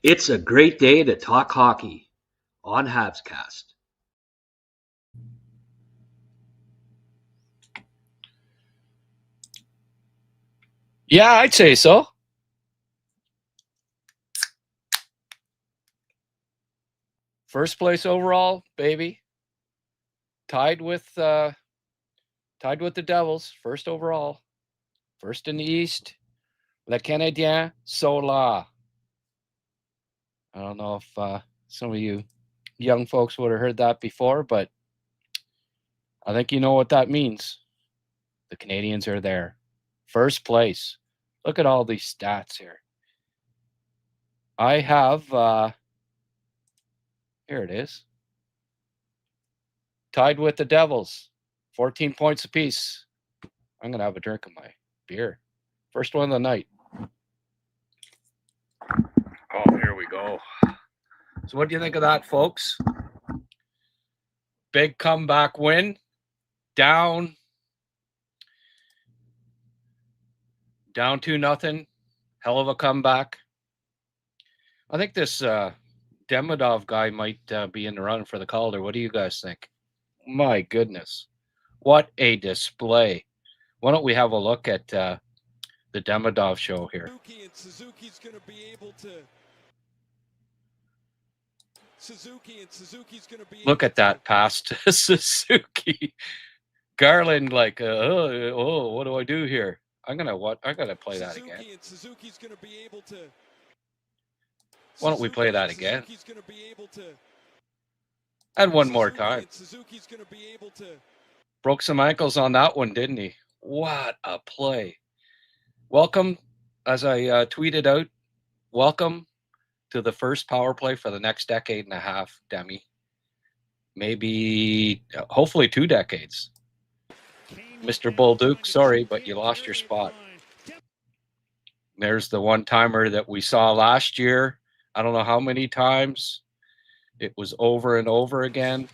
It's a great day to talk hockey on HabsCast. Yeah, I'd say so. First place overall, baby. Tied with the Devils. First overall. First in the East. Le Canadien sont là. I don't know if some of you young folks would have heard that before, but I think you know what that means. The Canadiens are there. First place. Look at all these stats here. I have, here it is. Tied with the Devils. 14 points apiece. I'm going to have a drink of my beer. First one of the night. Oh, here we go. So what do you think of that, folks? Big comeback win. Down 2-0. Hell of a comeback. I think this Demidov guy might be in the run for the Calder. What do you guys think? My goodness. What a display. Why don't we have a look at the Demidov show here? Suzuki's going to be able to... Suzuki's going to be... Look at that pass to Suzuki. Garland like, what do I do here? I gotta play that again. Suzuki's going to be able to... Why don't we play that again? Suzuki's going to be able to... And one more time. Suzuki's going to be able to... Broke some ankles on that one, didn't he? What a play. Welcome, as I tweeted out, welcome to the first power play for the next decade and a half, Demi. Maybe, hopefully 2 decades. Mr. Bolduc, sorry, but you lost your spot. There's the one-timer that we saw last year. I don't know how many times. It was over and over again.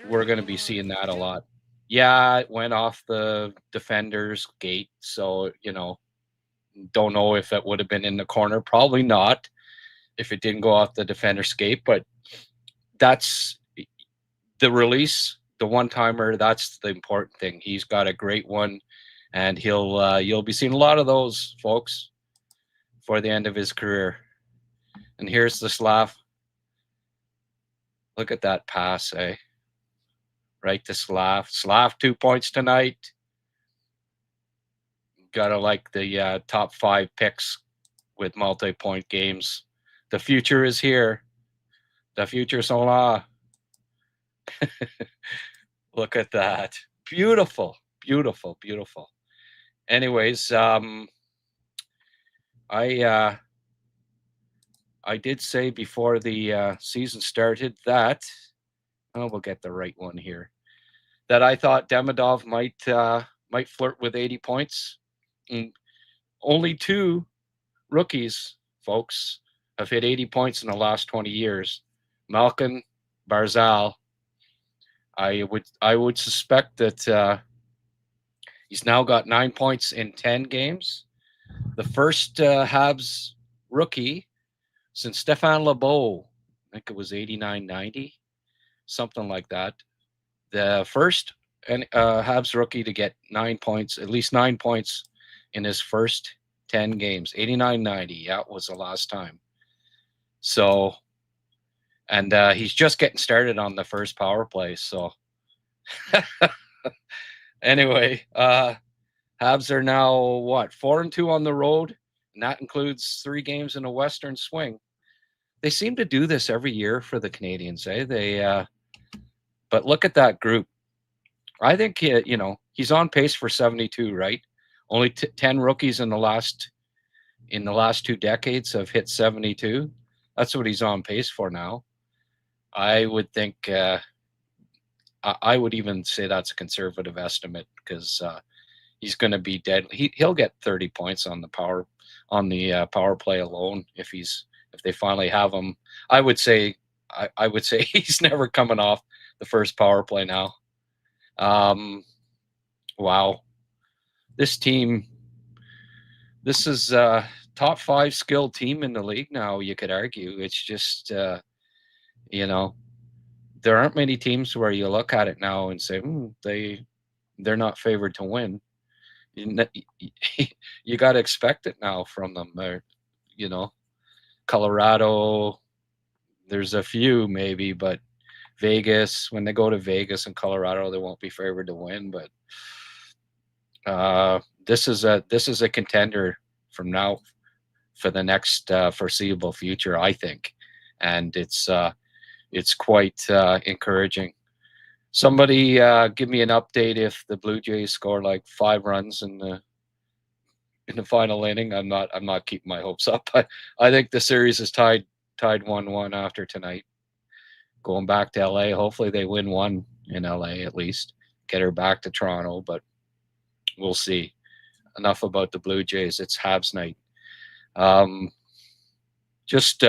We're going to be seeing that a lot. Yeah, it went off the defender's gate, so, don't know if it would have been in the corner. Probably not if it didn't go off the defender's gate, but that's the release, the one-timer. That's the important thing. He's got a great one, and you'll be seeing a lot of those, folks, for the end of his career. And here's the Slav. Look at that pass, eh? Right to Slav. Slav 2 points tonight. Gotta like the top 5 picks with multi-point games. The future is here. The future's on la. Look at that. Beautiful, beautiful, beautiful. Anyways, I did say before the season started that, we'll get the right one here, that I thought Demidov might flirt with 80 points. And only 2 rookies, folks, have hit 80 points in the last 20 years. Malkin, Barzal. I would suspect that he's now got 9 points in 10 games. The first Habs rookie since Stéphane Lebeau, I think it was 89-90, something like that. The first Habs rookie to get 9 points, at least 9 points in his first 10 games. 89-90, that was the last time. So, and he's just getting started on the first power play. So, anyway, Habs are now, 4-2 on the road, and that includes 3 games in a Western swing. They seem to do this every year for the Canadiens, eh? But look at that group. I think, he's on pace for 72, right? Only 10 rookies in the last 2 decades have hit 72. That's what he's on pace for now. I would think, I would even say that's a conservative estimate because he's going to be dead. He'll get 30 points on the power play alone if they finally have him. I would say he's never coming off the first power play now. Wow. This team, this is top 5 skilled team in the league now, you could argue. It's just, you know, there aren't many teams where you look at it now and say, they're not favored to win. You got to expect it now from them. You know, Colorado, there's a few maybe, but Vegas, when they go to Vegas and Colorado, they won't be favored to win. But this is a contender from now for the next foreseeable future, I think, and it's quite encouraging. Somebody give me an update if the Blue Jays score like 5 runs in the final inning. I'm not keeping my hopes up. I think the series is tied 1-1 after tonight. Going back to LA, hopefully they win one in LA at least. Get her back to Toronto, but we'll see. Enough about the Blue Jays. It's Habs night. Just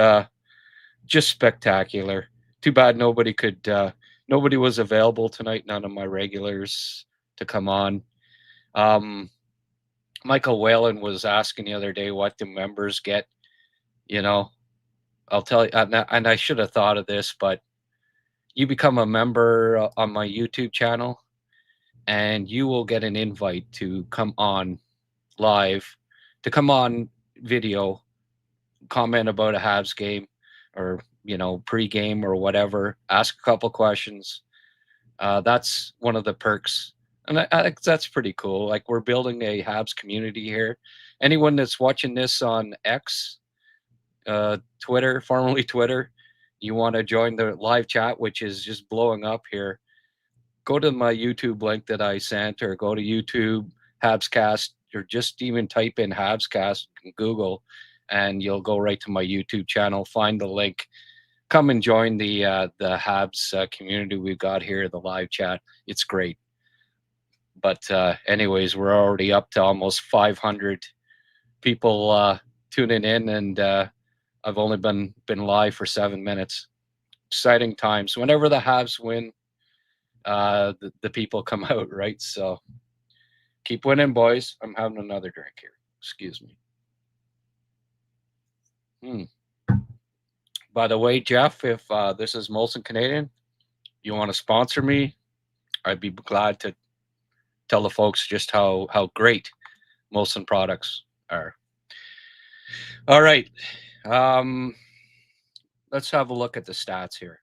spectacular. Too bad nobody was available tonight. None of my regulars to come on. Michael Whalen was asking the other day, what do members get? You know, I'll tell you, and I should have thought of this, but you become a member on my YouTube channel and you will get an invite to come on live, to come on video, comment about a Habs game or, you know, pre-game or whatever, ask a couple questions. That's one of the perks. And I think that's pretty cool. Like, we're building a Habs community here. Anyone that's watching this on X, Twitter, formerly Twitter, you want to join the live chat, which is just blowing up here, go to my YouTube link that I sent, or go to YouTube, HabsCast, or just even type in HabsCast in Google, and you'll go right to my YouTube channel, find the link. Come and join the Habs community we've got here, the live chat. It's great. But anyways, we're already up to almost 500 people tuning in, and I've only been live for 7 minutes. Exciting times. Whenever the Habs win, the people come out, right? So keep winning, boys. I'm having another drink here. Excuse me. By the way, Jeff, if this is Molson Canadian, you want to sponsor me, I'd be glad to tell the folks just how great Molson products are. All right. Let's have a look at the stats here.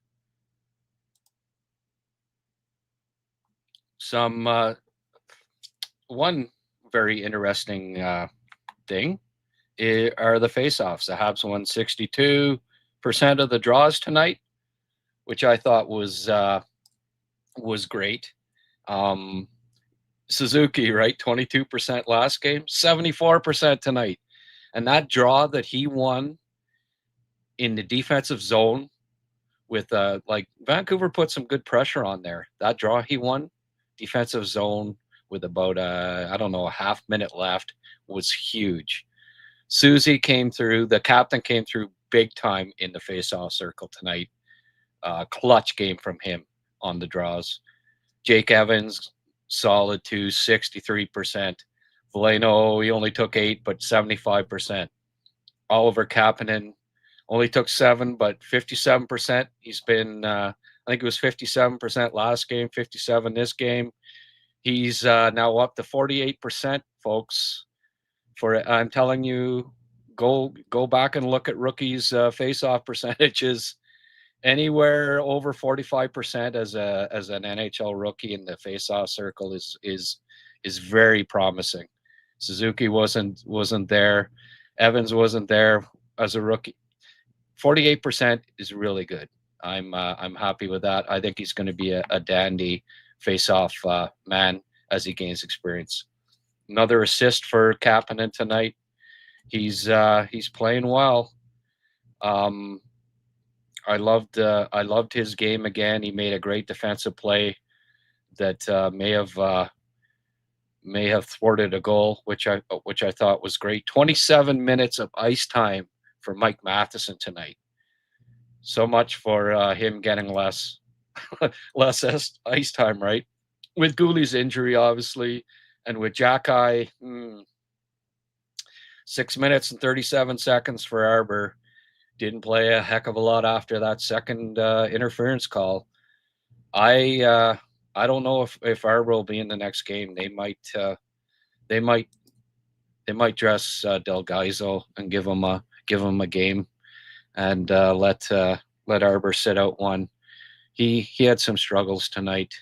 One very interesting thing are the faceoffs. The Habs won 62% of the draws tonight, which I thought was great. Suzuki, right? 22% last game, 74% tonight. And that draw that he won in the defensive zone with like Vancouver put some good pressure on there. That draw he won, defensive zone with about a half minute left, was huge. Susie came through, the captain came through big time in the face-off circle tonight. Clutch game from him on the draws. Jake Evans, solid too, 63%. Veleno, he only took 8, but 75%. Oliver Kapanen only took 7, but 57%. He's been, I think it was 57% last game, 57 this game. He's now up to 48%, folks. I'm telling you, go back and look at rookies' face-off percentages. Anywhere over 45% as an NHL rookie in the face-off circle is very promising. Suzuki wasn't there. Evans wasn't there as a rookie. 48% is really good. I'm happy with that. I think he's going to be a dandy face-off man as he gains experience. Another assist for Kapanen tonight. He's playing well. I loved his game again. He made a great defensive play that may have thwarted a goal, which I thought was great. 27 minutes of ice time for Mike Matheson tonight. So much for him getting less ice time, right? With Gooley's injury, obviously, and with Jack-Eye, 6 minutes and 37 seconds for Arbor. Didn't play a heck of a lot after that second interference call. I don't know if Arbor will be in the next game. They might dress Del Gaizo and give him a game, and let Arbor sit out one. He had some struggles tonight.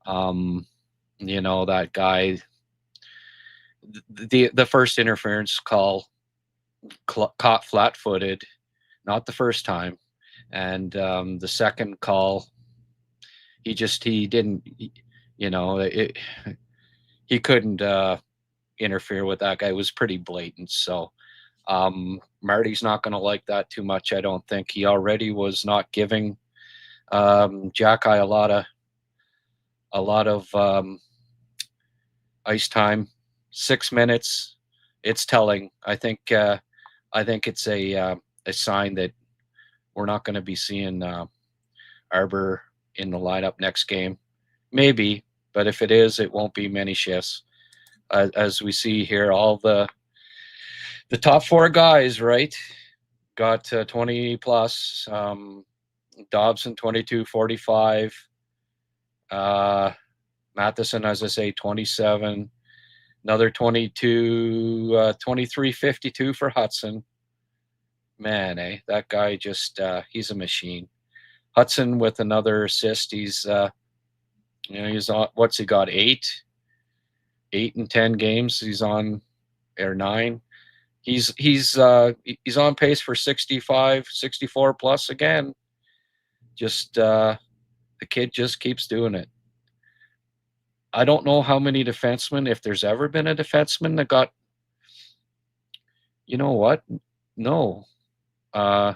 That guy. The first interference call caught flat-footed, not the first time, and the second call, he didn't, he couldn't interfere with that guy. It was pretty blatant. So Marty's not going to like that too much, I don't think. He already was not giving Jack-Eye a lot of ice time. 6 minutes, it's telling. I think it's a sign that we're not going to be seeing Arbor in the lineup next game. Maybe, but if it is, it won't be many shifts. As we see here, all the top 4 guys, right, got 20 plus. Dobson 22-45. Matheson, as I say, 27. Another 22, 23-52 for Hudson. Man, that guy just, he's a machine. Hudson with another assist. He's, he's on, what's he got? 8 in 10 games. He's on, or 9. He's on pace for 65, 64 plus again. Just, the kid just keeps doing it. I don't know how many defensemen, if there's ever been a defenseman that got, you know what? No. No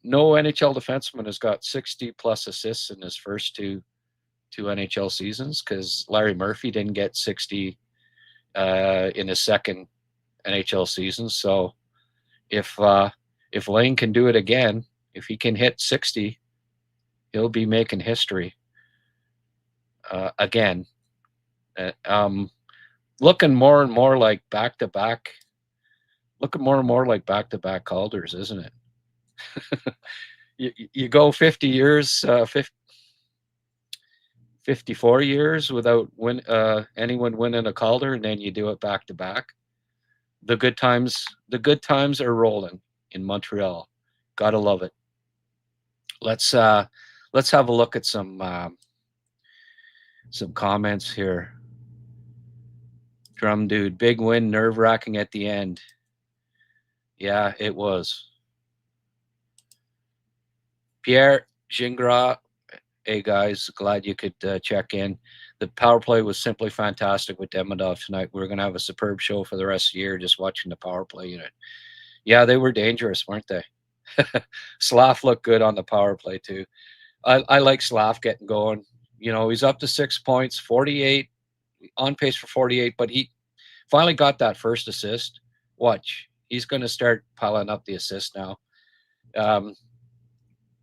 NHL defenseman has got 60 plus assists in his first two NHL seasons, because Larry Murphy didn't get 60 in his second NHL season. So if Lane can do it again, if he can hit 60, he'll be making history again. Looking more and more like back-to-back Calders, isn't it? you go 50 years, 54 years without anyone winning a Calder, and then you do it back-to-back. The good times are rolling in Montreal. Gotta love it. Let's have a look at some comments here. Drum Dude, big win, nerve-wracking at the end. Yeah, it was. Pierre Gingras, hey guys, glad you could check in. The power play was simply fantastic with Demidov tonight. We're going to have a superb show for the rest of the year just watching the power play unit. Yeah, they were dangerous, weren't they? Slav looked good on the power play too. I like Slav getting going. He's up to 6 points, 48, on pace for 48, but he finally got that first assist. Watch, he's going to start piling up the assist now.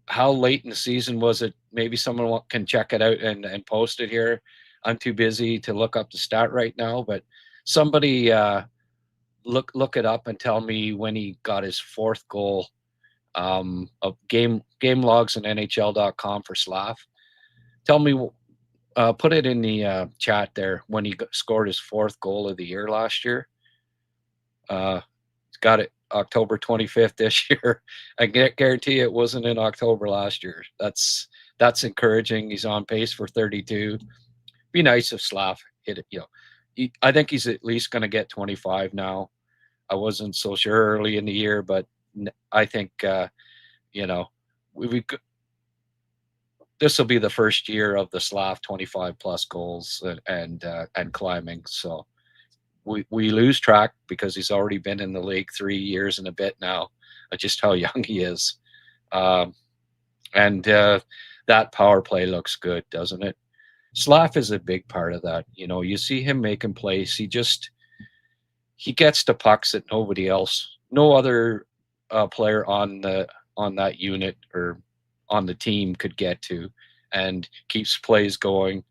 How late in the season was it? Maybe someone can check it out and post it here. I'm too busy to look up the stat right now, but somebody look it up and tell me when he got his 4th goal. Of game logs on NHL.com for Slav. Tell me, put it in the chat there when he scored his 4th goal of the year last year. He's got it October 25th this year. I guarantee it wasn't in October last year. That's encouraging. He's on pace for 32. Be nice if Slav hit it. I think he's at least going to get 25 now. I wasn't so sure early in the year, but I think this will be the first year of the Slav 25 plus goals and climbing. So we lose track because he's already been in the league 3 years and a bit now, just how young he is. And that power play looks good, doesn't it? Slav is a big part of that. You see him making plays. He gets to pucks that no other player on that unit or on the team could get to, and keeps plays going,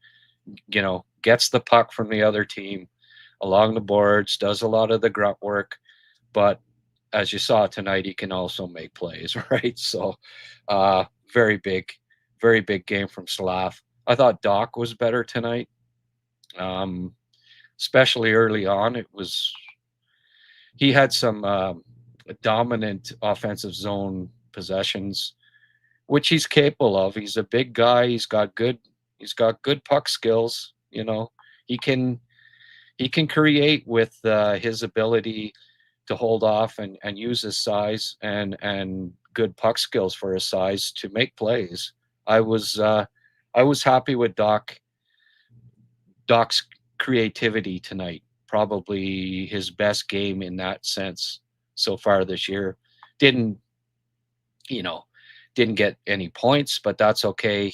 gets the puck from the other team. along the boards, does a lot of the grunt work, but as you saw tonight, he can also make plays, right? So very big game from Slav. I thought Doc was better tonight, especially early on. He had some dominant offensive zone possessions, which he's capable of. He's a big guy. He's got good puck skills. He can create with his ability to hold off and use his size and good puck skills for his size to make plays. I was happy with Doc's creativity tonight. Probably his best game in that sense so far this year. Didn't get any points, but that's okay.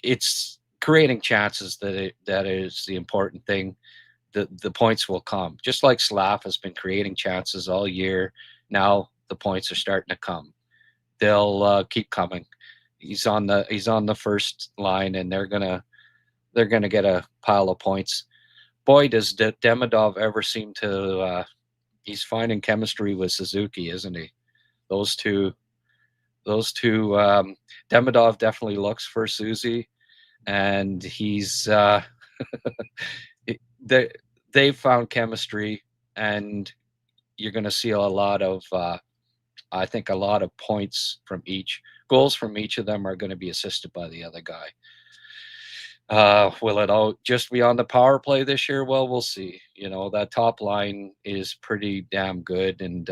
It's creating chances that is the important thing. The points will come. Just like Slav has been creating chances all year. Now the points are starting to come. They'll keep coming. He's on the first line, and they're gonna get a pile of points. Boy, does Demidov ever seem to he's finding chemistry with Suzuki, isn't he? Those two Demidov definitely looks for Susie, and he's they've found chemistry, and you're going to see a lot of I think a lot of points from each. Goals from each of them are going to be assisted by the other guy. Will it all just be on the power play this year? Well, we'll see. That top line is pretty damn good, and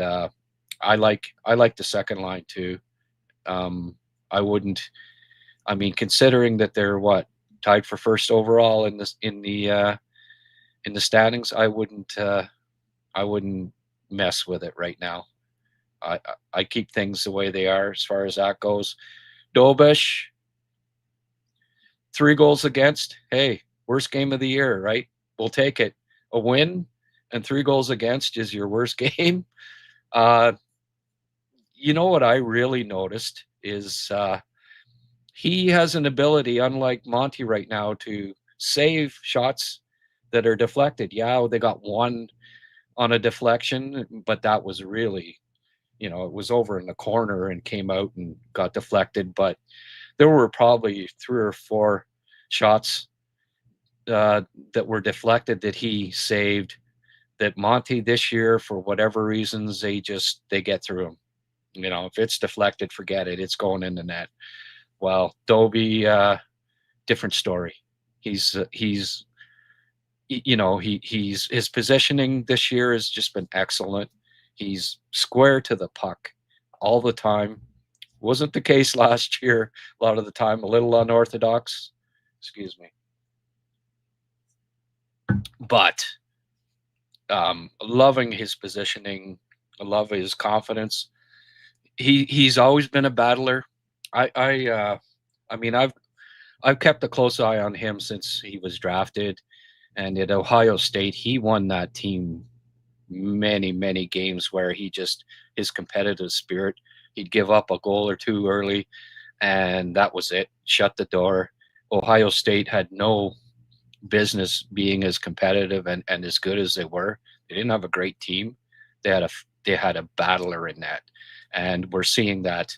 I like the second line too. Considering that they're tied for first overall in the standings, I wouldn't mess with it right now. I keep things the way they are as far as that goes. Dobes, 3 goals against. Hey, worst game of the year, right? We'll take it. A win and 3 goals against is your worst game. You know what I really noticed is he has an ability, unlike Monty right now, to save shots that are deflected. Yeah, they got one on a deflection, but that was really, it was over in the corner and came out and got deflected. But there were probably 3 or 4 shots that were deflected that he saved, that Monty this year, for whatever reasons, they get through him. If it's deflected, forget it. It's going in the net. Well, Dobie, different story. His positioning this year has just been excellent. He's square to the puck all the time. Wasn't the case last year. A lot of the time, a little unorthodox. Excuse me. But loving his positioning. I love his confidence. He's always been a battler. I've kept a close eye on him since he was drafted, and at Ohio State, he won that team many games where his competitive spirit, he'd give up a goal or 2 early, and that was it. Shut the door. Ohio State had no business being as competitive and as good as they were. They didn't have a great team. They had a battler in that, and we're seeing that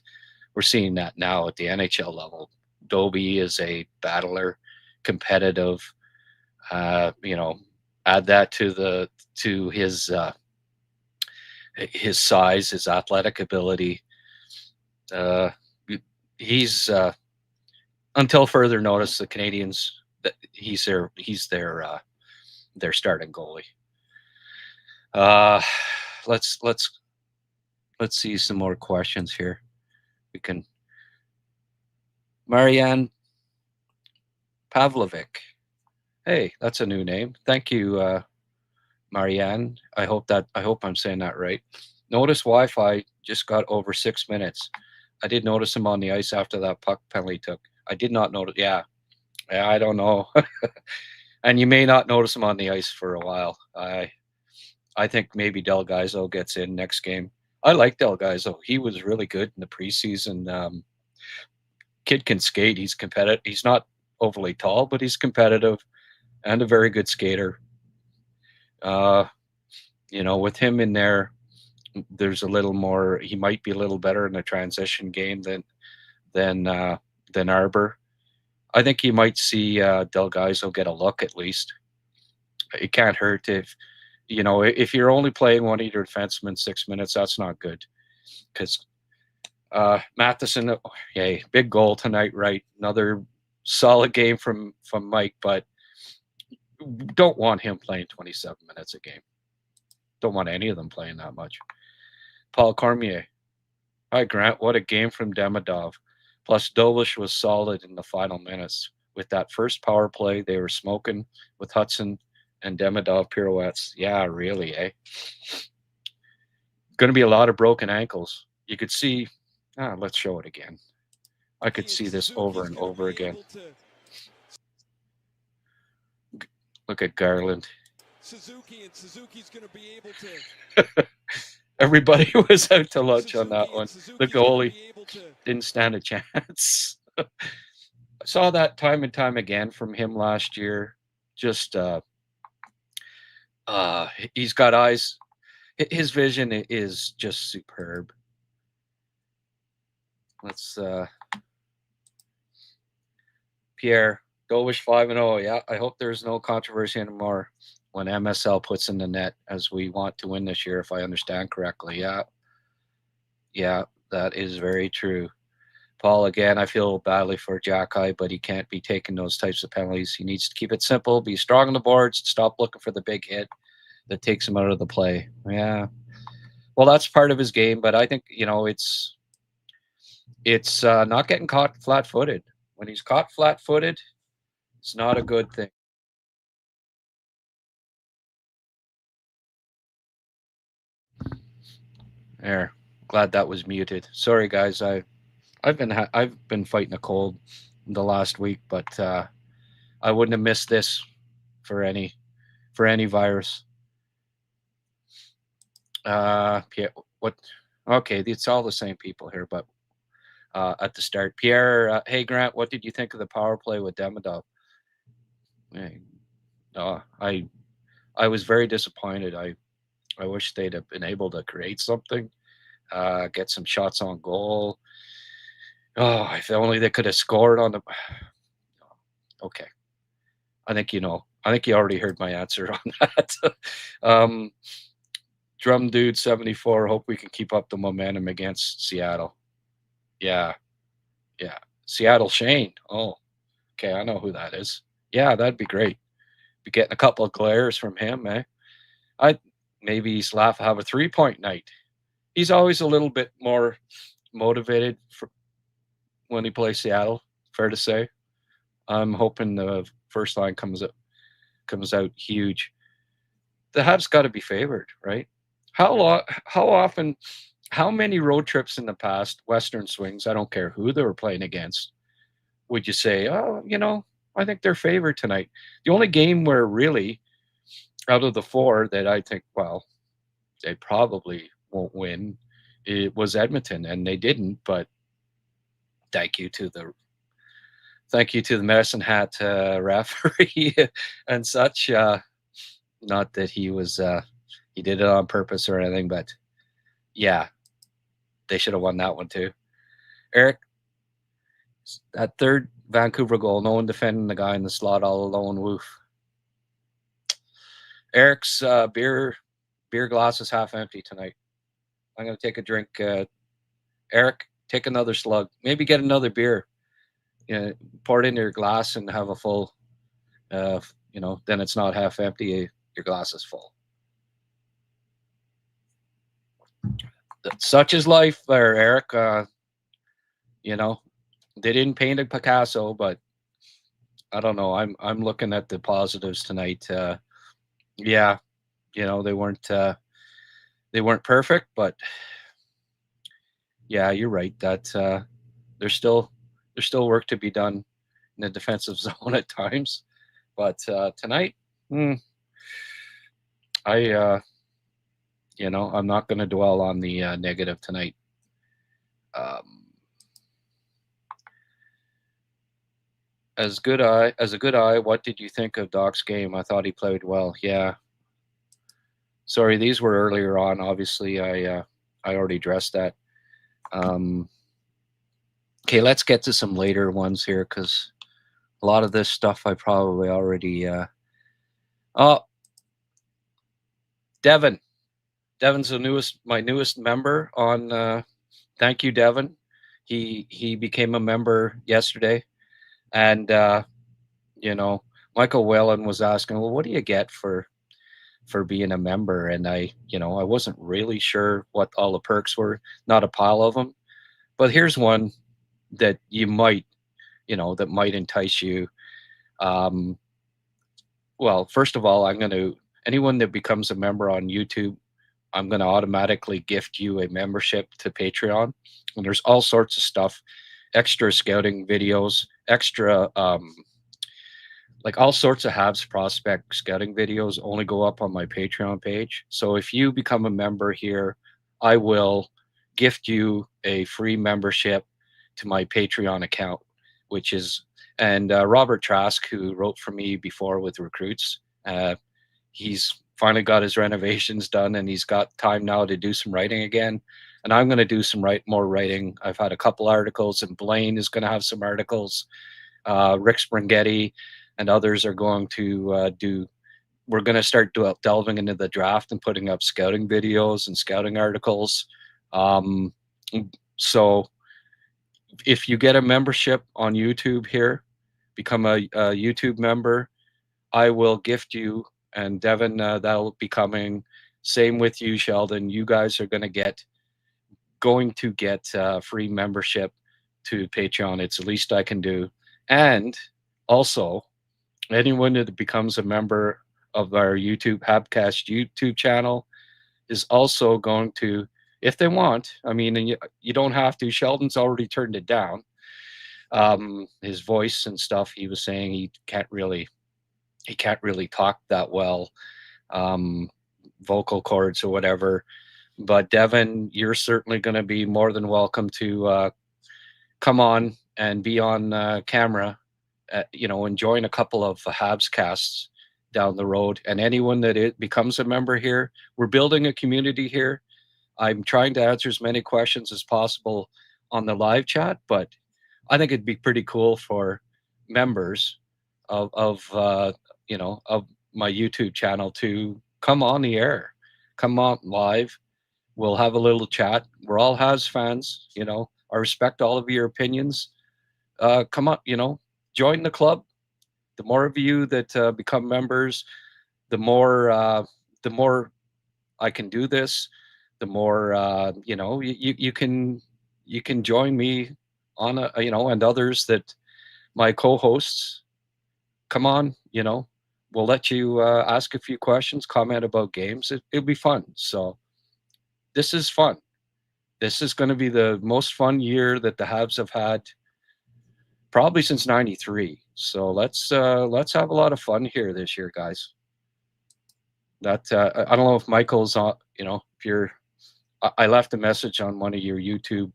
now at the NHL level. Dobie is a battler, competitive. Add that to his size, his athletic ability. He's until further notice, the Canadiens, that he's their starting goalie. Let's see some more questions here. We can. Marianne Pavlovic. Hey, that's a new name. Thank you, Marianne. I hope I'm saying that right. Notice Wi-Fi just got over 6 minutes. I did notice him on the ice after that puck penalty took. I did not notice. Yeah, I don't know. And you may not notice him on the ice for a while. I think maybe Del Gaizo gets in next game. I like Del Gaizo. He was really good in the preseason. Kid can skate. He's competitive. He's not overly tall, but he's competitive. and a very good skater. With him in there, there's a little more. He might be a little better in the transition game than Arbor. I think he might see Delgaiso get a look at least. It can't hurt if you're only playing one of your defensemen 6 minutes. That's not good because Matheson, yay, big goal tonight, right? Another solid game from Mike, but don't want him playing 27 minutes a game. Don't want any of them playing that much. Paul Cormier. Hi, Grant. What a game from Demidov. Plus, Dobes was solid in the final minutes. With that first power play, they were smoking with Hudson and Demidov pirouettes. Yeah, really, eh? Going to be a lot of broken ankles. You could see. Let's show it again. I could see this over and over again. Look at Garland. Suzuki's going to be able to. Everybody was out to lunch on that one. The goalie didn't stand a chance. I saw that time and time again from him last year. Just he's got eyes. His vision is just superb. Let's Pierre, Dobes 5-0. Yeah, I hope there's no controversy anymore when MSL puts in the net, as we want to win this year, if I understand correctly. Yeah, that is very true. Paul, again, I feel badly for Jacky, but he can't be taking those types of penalties. He needs to keep it simple, be strong on the boards, stop looking for the big hit that takes him out of the play. Yeah. Well, that's part of his game, but I think, it's not getting caught flat-footed. When he's caught flat-footed, it's not a good thing. There. Glad that was muted. Sorry, guys. I've been fighting a cold the last week, but I wouldn't have missed this for any virus. What? Okay, it's all the same people here, but at the start, Pierre. Hey, Grant, what did you think of the power play with Demidov? I was very disappointed. I wish they'd have been able to create something, get some shots on goal. Oh, if only they could have scored on the. Okay, I think you already heard my answer on that. Drum Dude 74. Hope we can keep up the momentum against Seattle. Yeah. Seattle Shane. Oh, okay, I know who that is. Yeah, that'd be great. Be getting a couple of glares from him, eh? Maybe Slav have a 3-point night. He's always a little bit more motivated when he plays Seattle. Fair to say. I'm hoping the first line comes out huge. The Habs got to be favored, right? How often, how many road trips in the past, Western swings, I don't care who they were playing against, would you say, I think they're favored tonight? The only game where really, out of the 4 that I think, well, they probably won't win, it was Edmonton, and they didn't, but thank you to the medicine hat referee and such. Not that he did it on purpose or anything, but yeah, they should have won that one too. Eric, that third Vancouver goal, no one defending the guy in the slot all alone. Woof. Eric's beer glass is half empty tonight. I'm going to take a drink. Eric, take another slug. Maybe get another beer. Pour it into your glass and have a full, then it's not half empty. Your glass is full. Such is life there, Eric. They didn't paint a Picasso, but I don't know. I'm looking at the positives tonight. Yeah, they weren't perfect, but yeah, you're right that there's still work to be done in the defensive zone at times. But tonight, I'm not going to dwell on the negative tonight. as a good eye, what did you think of Doc's game? I thought he played well. Yeah. Sorry, these were earlier on. Obviously, I already addressed that. Okay, let's get to some later ones here because a lot of this stuff I probably already. Oh, Devin. Devin's my newest member on. Thank you, Devin. He became a member yesterday, and Michael Whalen was asking, well, what do you get for being a member? And I wasn't really sure what all the perks were. Not a pile of them, but here's one that you might, that might entice you. Well, first of all, anyone that becomes a member on YouTube, I'm going to automatically gift you a membership to Patreon. And there's all sorts of stuff, extra scouting videos, extra, like all sorts of Habs prospect scouting videos only go up on my Patreon page. So if you become a member here, I will gift you a free membership to my Patreon account, which is, and Robert Trask, who wrote for me before with recruits, he's finally got his renovations done and he's got time now to do some writing again. And I'm going to do some more writing. I've had a couple articles, and Blaine is going to have some articles. Rick Springhetti and others are going to we're going to start delving into the draft and putting up scouting videos and scouting articles. So if you get a membership on YouTube here, become a YouTube member, I will gift you, and Devin, that'll be coming. Same with you, Sheldon. You guys are going to get free membership to Patreon. It's the least I can do. And also, anyone that becomes a member of our HabsCast YouTube channel is also going to, if they want, I mean, and you don't have to. Sheldon's already turned it down. His voice and stuff, he was saying he can't really talk that well, vocal cords or whatever. But Devin, you're certainly going to be more than welcome to come on and be on camera, and join a couple of HabsCasts down the road. And anyone that becomes a member here, we're building a community here. I'm trying to answer as many questions as possible on the live chat, but I think it'd be pretty cool for members of my YouTube channel to come on the air, come on live. We'll have a little chat. We're all Habs fans, I respect all of your opinions. Come on, join the club. The more of you that become members, the more I can do this. The more you can join me on and others that my co-hosts. Come on, we'll let you ask a few questions, comment about games. It'll be fun. So this is fun. This is going to be the most fun year that the Habs have had probably since '93. So let's have a lot of fun here this year, guys. That I don't know if Michael's on. If you're, I left a message on one of your YouTube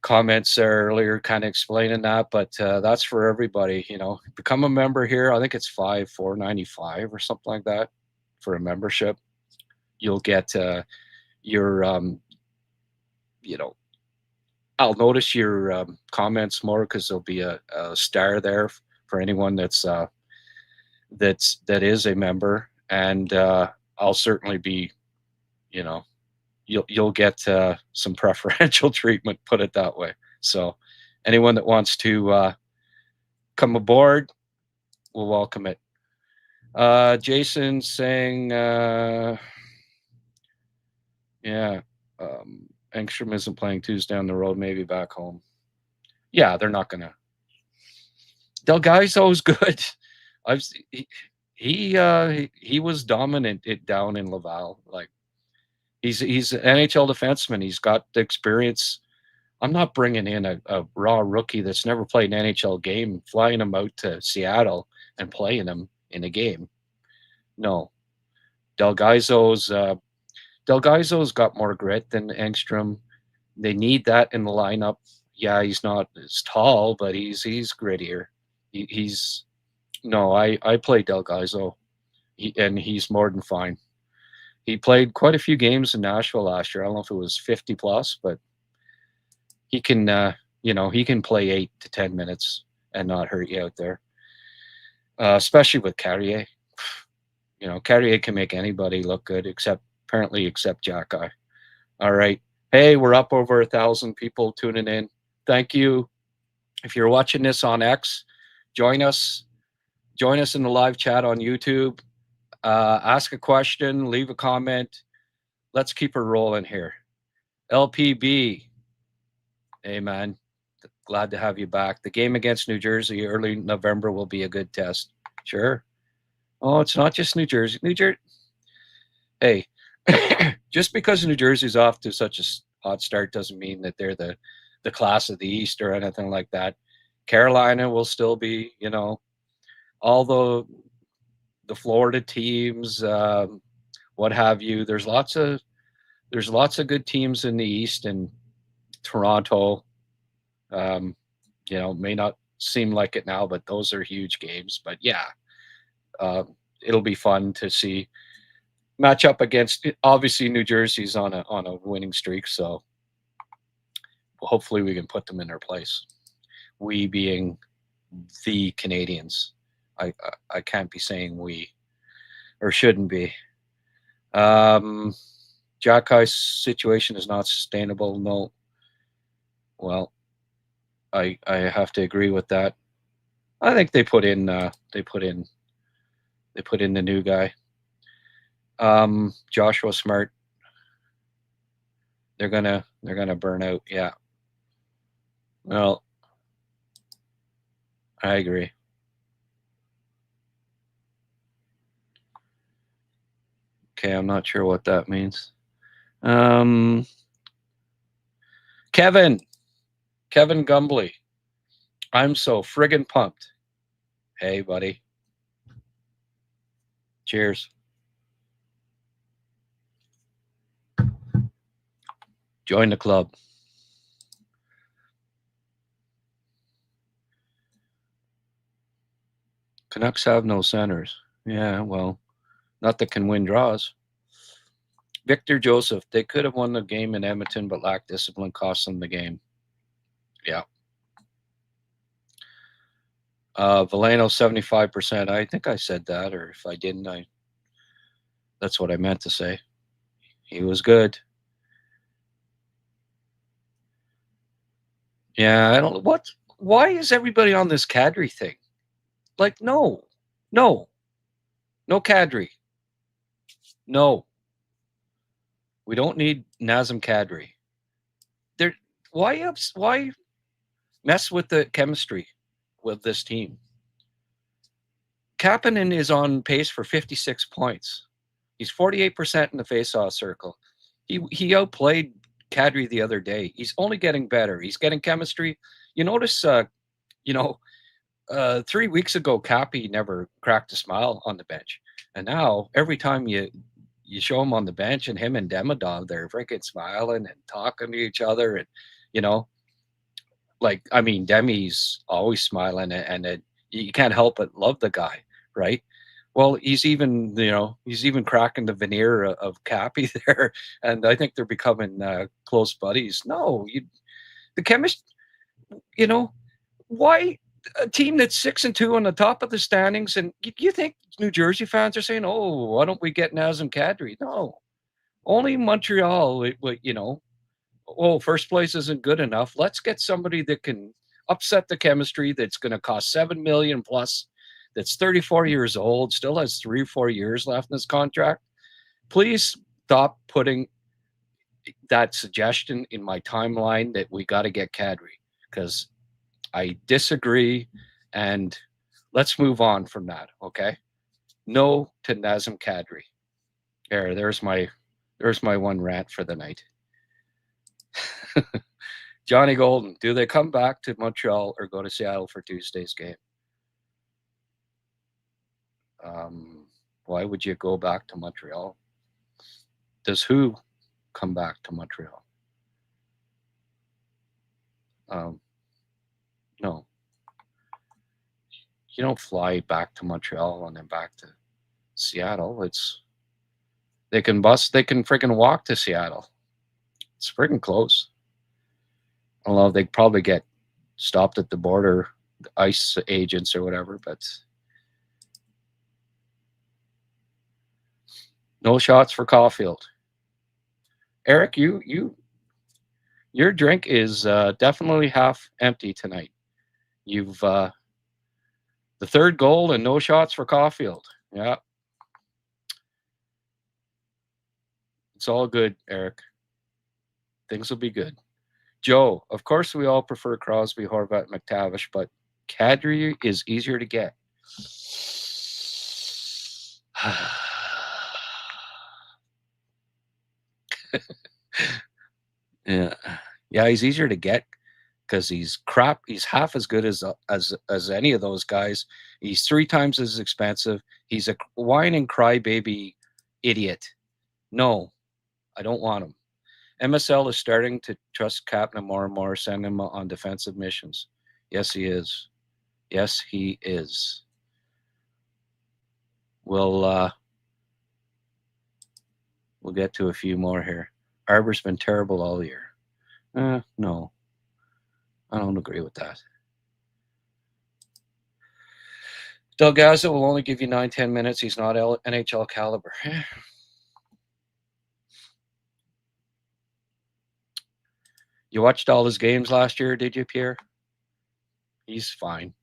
comments there earlier, kind of explaining that, but that's for everybody. Become a member here. I think it's $4.95 or something like that for a membership. You'll get your I'll notice your comments more because there'll be a star there for anyone that is a member, and I'll certainly be, you'll get some preferential treatment, put it that way. So anyone that wants to come aboard, we'll welcome it. Jason saying, Engstrom isn't playing Tuesday on the road, maybe back home. Yeah, they're not gonna. Delgaizo's good. He was dominant down in Laval. Like he's an NHL defenseman. He's got the experience. I'm not bringing in a raw rookie that's never played an NHL game, flying him out to Seattle and playing him in a game. No, Delgaizo's got more grit than Engstrom. They need that in the lineup. Yeah, he's not as tall, but he's grittier. He's no, I play Del Gaizo, and he's more than fine. He played quite a few games in Nashville last year. I don't know if it was 50 plus, but he can, he can play 8 to 10 minutes and not hurt you out there. Especially with Carrier. Carrier can make anybody look good, except Jack Guy. All right. Hey, we're up over 1,000 people tuning in. Thank you. If you're watching this on X, join us. Join us in the live chat on YouTube. Ask a question, leave a comment. Let's keep her rolling here. LPB. Hey, man. Glad to have you back. The game against New Jersey early November will be a good test. Sure. Oh, it's not just New Jersey. Hey, just because New Jersey's off to such a hot start doesn't mean that they're the class of the East or anything like that. Carolina will still be, all the Florida teams, what have you. There's lots of good teams in the East, and Toronto, may not seem like it now, but those are huge games. But yeah, it'll be fun to see match up against. Obviously, New Jersey's on a winning streak, so hopefully we can put them in their place. We being the Canadiens. I can't be saying we, or shouldn't be. Jack High's situation is not sustainable. No. Well, I have to agree with that. I think they put in the new guy. Joshua Smart. They're gonna burn out. Yeah. Well, I agree. Okay, I'm not sure what that means. Kevin Gumbly. I'm so friggin' pumped. Hey, buddy. Cheers. Join the club. Canucks have no centers. Yeah, well, not that can win draws. Victor Joseph, they could have won the game in Edmonton, but lack discipline cost them the game. Yeah. Valeno, 75%. I think I said that, or if I didn't, that's what I meant to say. He was good. Yeah, I don't know. Why is everybody on this Kadri thing? Like, no Kadri. No. We don't need Nazem Kadri. Why mess with the chemistry with this team? Kapanen is on pace for 56 points. He's 48% in the faceoff circle. He outplayed Kadri the other day. He's only getting better. He's getting chemistry. You notice, 3 weeks ago, Cappy never cracked a smile on the bench. And now, every time you show him on the bench and him and Demidov, they're freaking smiling and talking to each other. And, Demi's always smiling, and you can't help but love the guy, right? Well, he's even cracking the veneer of Cappy there. And I think they're becoming close buddies. No, the chemist, why a team that's 6-2 on the top of the standings, and you think New Jersey fans are saying, "Oh, why don't we get Nazem Kadri?" No, only Montreal. First place isn't good enough. Let's get somebody that can upset the chemistry. That's going to cost $7 million plus. That's 34 years old, still has 3 or 4 years left in his contract. Please stop putting that suggestion in my timeline that we got to get Kadri, because I disagree, and let's move on from that, okay? No to Nazem Kadri. There's my one rant for the night. Johnny Golden, do they come back to Montreal or go to Seattle for Tuesday's game? Why would you go back to Montreal? Does who come back to Montreal? No. You don't fly back to Montreal and then back to Seattle. They can freaking walk to Seattle. It's freaking close. Although they'd probably get stopped at the border, the ICE agents or whatever, but no shots for Caulfield. Eric, your drink is definitely half empty tonight. You've the third goal and no shots for Caulfield. Yeah. It's all good, Eric. Things will be good. Joe, of course we all prefer Crosby, Horvat, McTavish, but Kadri is easier to get. Yeah, he's easier to get because he's crap. He's half as good as any of those guys. He's 3 times as expensive. He's a whine and crybaby idiot. No, I don't want him. MSL is starting to trust Kaplan more and more, send him on defensive missions. Yes, he is. Yes, he is. We'll get to a few more here. Arbor's been terrible all year. No, I don't agree with that. Delgado will only give you 9-10 minutes. He's not NHL caliber. You watched all his games last year, did you, Pierre? He's fine.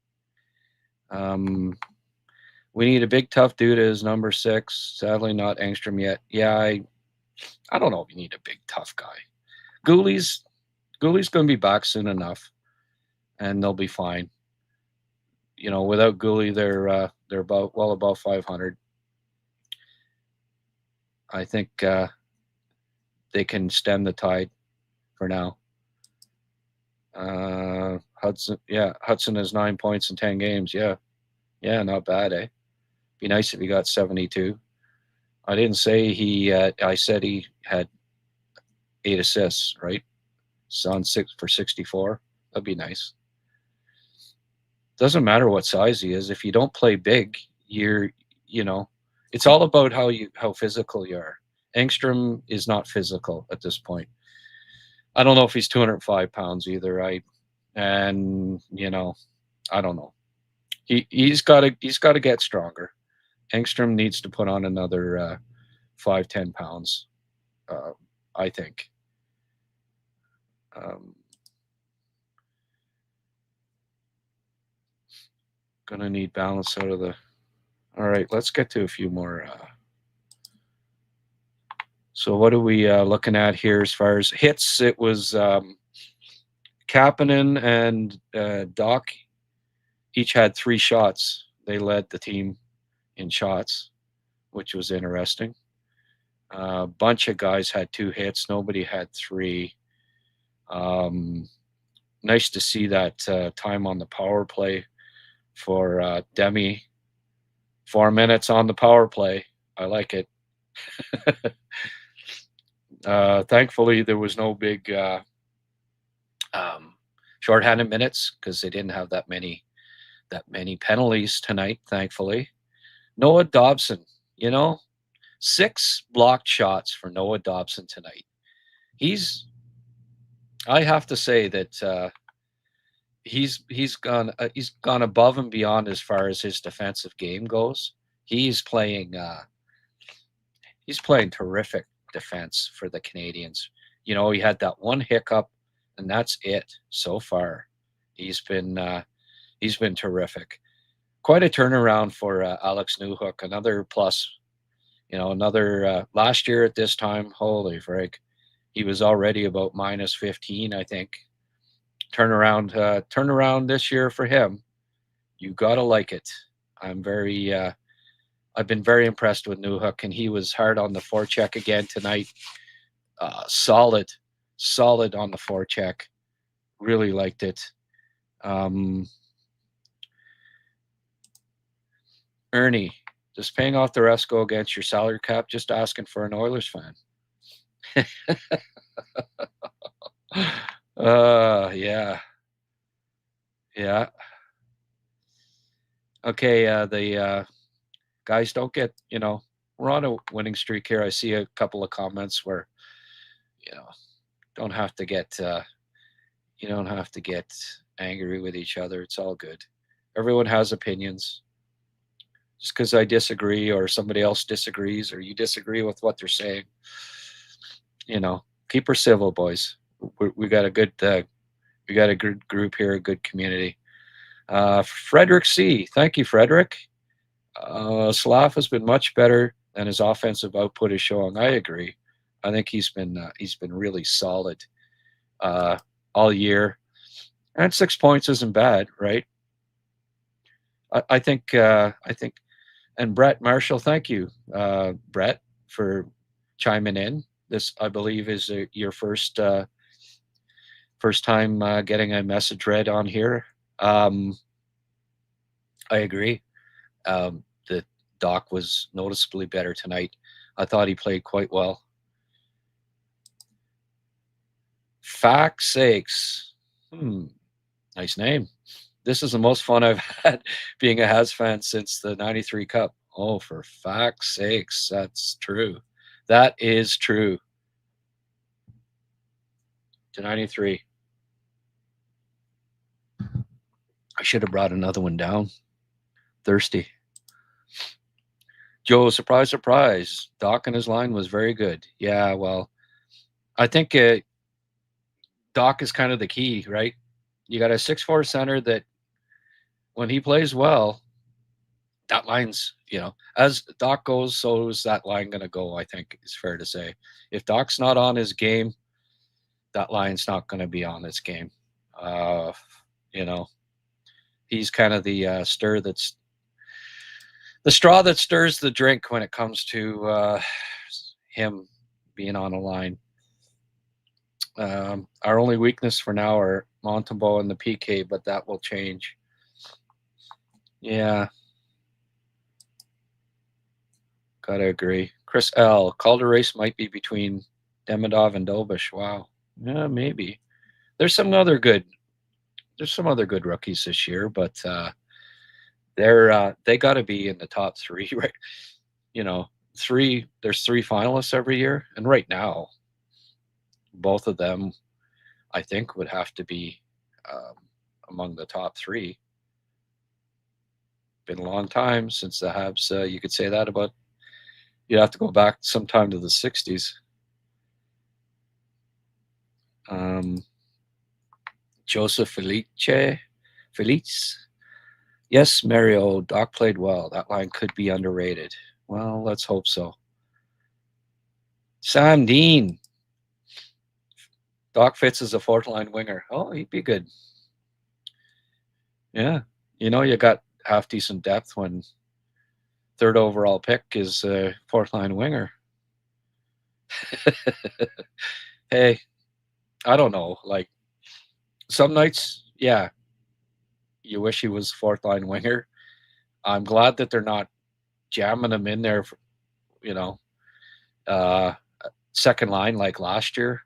We need a big, tough dude as number 6. Sadly, not Engstrom yet. Yeah, I don't know if you need a big, tough guy. Goalie's going to be back soon enough, and they'll be fine. You know, without Goalie, they're well above 500. I think they can stem the tide for now. Hudson has 9 points in 10 games. Yeah, not bad, eh? Be nice if he got 72. I didn't say he. I said he had 8 assists, right? It's on 6 for 64. That'd be nice. Doesn't matter what size he is. If you don't play big, it's all about how physical you are. Engstrom is not physical at this point. I don't know if he's 205 pounds either. I don't know. He's got to get stronger. Engstrom needs to put on another 5-10 pounds. I think. Gonna need balance out of the. All right, let's get to a few more. So what are we looking at here as far as hits? It was Kapanen and Doc each had 3 shots. They led the team in shots, which was interesting. A bunch of guys had 2 hits. Nobody had 3. Nice to see that time on the power play for Demi. 4 minutes on the power play. I like it. Thankfully, there was no big shorthanded minutes because they didn't have that many penalties tonight. Thankfully, Noah Dobson. 6 blocked shots for Noah Dobson tonight. I have to say that he's gone above and beyond as far as his defensive game goes. He's playing terrific defense for the Canadiens. He had that one hiccup, and that's it so far. He's been terrific. Quite a turnaround for Alex Newhook. Another plus. Last year at this time, holy frig, he was already about minus 15, I think. Turnaround this year for him. You gotta like it. I've been very impressed with Newhook, and he was hard on the forecheck again tonight. Solid on the forecheck. Really liked it. Ernie, does paying off the rest go against your salary cap? Just asking for an Oilers fan. Yeah. Okay, the guys don't get, we're on a winning streak here. I see a couple of comments where, don't have to get, you don't have to get angry with each other. It's all good. Everyone has opinions. Just because I disagree or somebody else disagrees or you disagree with what they're saying, keep her civil, boys. We got a good group here, a good community. Frederick C. Thank you, Frederick. Slav has been much better than his offensive output is showing. I agree. I think he's been really solid all year, and 6 points isn't bad, right? I think, and Brett Marshall, thank you, Brett, for chiming in. This, I believe, is your first time getting a message read on here. I agree. The Doc was noticeably better tonight. I thought he played quite well. Facts sakes. Nice name. This is the most fun I've had being a Habs fan since the 93 Cup. Oh, for facts sakes. That's true. That is true. To 93. I should have brought another one down. Thirsty. Joe, surprise, surprise. Doc and his line was very good. Yeah, well, I think Doc is kind of the key, right? You got a 6'4" center that when he plays well, that line's, as Doc goes, so is that line going to go, I think it's fair to say. If Doc's not on his game, that line's not going to be on its game. He's kind of the the straw that stirs the drink when it comes to him being on a line. Our only weakness for now are Montembeault and the PK, but that will change. Yeah. Gotta agree. Chris L. Calder race might be between Demidov and Dobes. Wow. Yeah, maybe. There's some other good rookies this year, but they got to be in the top three, right? There's 3 finalists every year, and right now, both of them, I think, would have to be among the top 3. Been a long time since the Habs. You could say that about. You'd have to go back sometime to the 60s. Joseph Felice. Yes, Mario, Doc played well. That line could be underrated. Well, let's hope so. Sam Dean. Doc fits as a 4th-line winger. Oh, he'd be good. Yeah. You got half-decent depth when 3rd overall pick is a 4th-line winger. Hey, I don't know. Like, some nights, yeah, you wish he was 4th-line winger. I'm glad that they're not jamming him in there, second line like last year.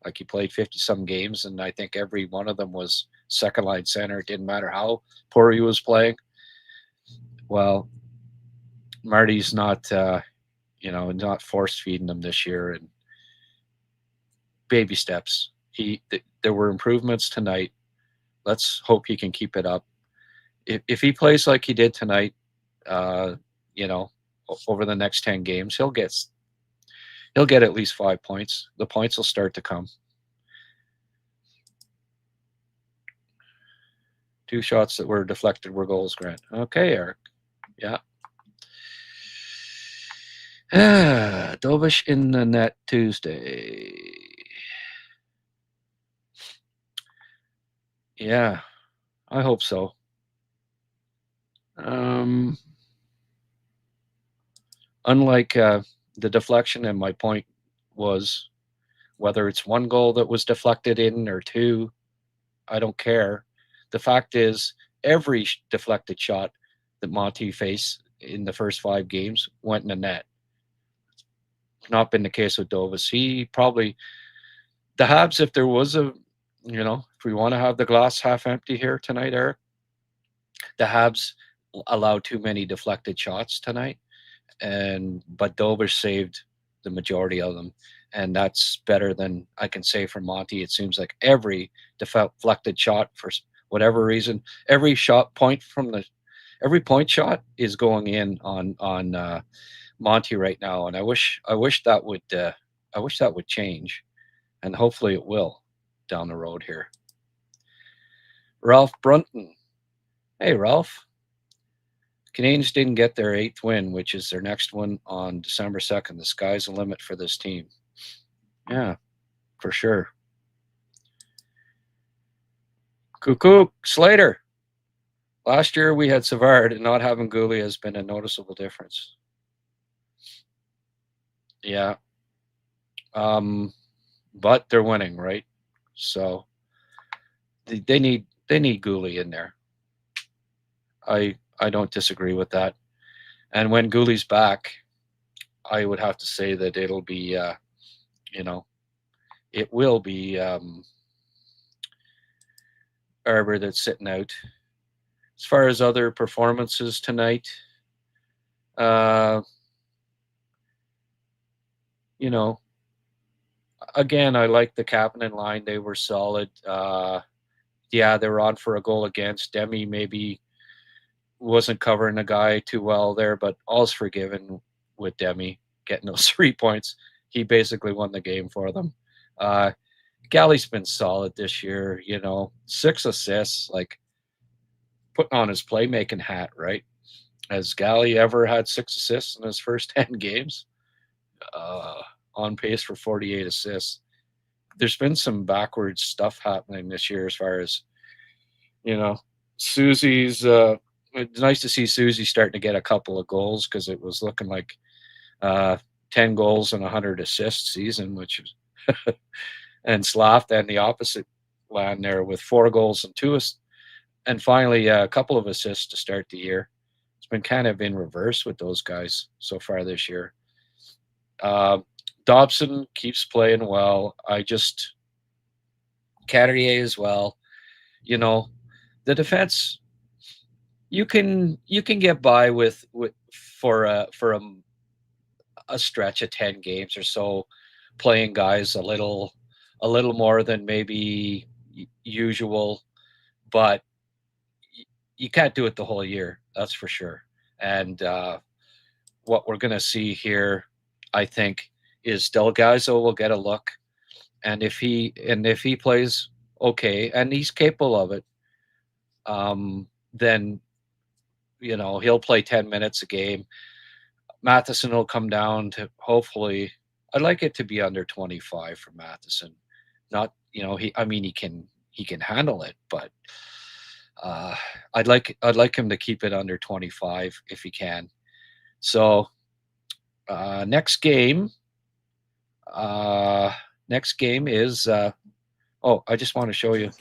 Like, he played 50-some games, and I think every one of them was second-line center. It didn't matter how poor he was playing. Well, Marty's not, not force-feeding him this year, and baby steps. There were improvements tonight. Let's hope he can keep it up. If he plays like he did tonight, over the next 10 games, he'll get at least 5 points. The points will start to come. 2 shots that were deflected were goals, Grant. Okay, Eric. Yeah. Dobes in the net Tuesday. Yeah, I hope so. Unlike the deflection, and my point was whether it's 1 goal that was deflected in or 2, I don't care. The fact is, every deflected shot that Monty faced in the first 5 games went in the net. Not been the case with Dobes. He probably, the Habs, if there was a, if we want to have the glass half empty here tonight, Eric, the Habs allow too many deflected shots tonight, but Dobes saved the majority of them, and that's better than I can say for Monty. It seems like every deflected shot, for whatever reason, every point shot is going in on Monty right now, and I wish that would change, and hopefully it will down the road here. Ralph Brunton. Hey, Ralph. Canadiens didn't get their 8th win, which is their next one on December 2nd. The sky's the limit for this team. Yeah, for sure. Cuckoo, Slater. Last year we had Savard, and not having Goalie has been a noticeable difference. Yeah. But they're winning, right? So they need Goalie in there. I don't disagree with that. And when Gooley's back, I would have to say that it'll be, it will be Arbor that's sitting out. As far as other performances tonight, again, I like the Kapanen line. They were solid. Yeah, they were on for a goal against. Demi maybe wasn't covering the guy too well there, but all's forgiven with Demi getting those 3 points. He basically won the game for them. Galley's been solid this year, 6 assists, like putting on his playmaking hat, right? Has Galley ever had 6 assists in his first 10 games? On pace for 48 assists. There's been some backwards stuff happening this year as far as, Susie's it's nice to see Susie starting to get a couple of goals, because it was looking like 10 goals and 100 assists season, which is and Slav then the opposite land there with 4 goals and 2 assists, and finally a couple of assists to start the year. It's been kind of in reverse with those guys so far this year. Dobson keeps playing well. Carrier as well. The defense, you can get by with for a stretch of 10 games or so, playing guys a little more than maybe usual, but you can't do it the whole year. That's for sure. And what we're going to see here, I think, is Delgado will get a look, and if he plays okay, and he's capable of it, then he'll play 10 minutes a game. Matheson will come down to, hopefully, I'd like it to be under 25 for Matheson. Not, he can handle it, but I'd like him to keep it under 25 if he can. So next game is I just want to show you, in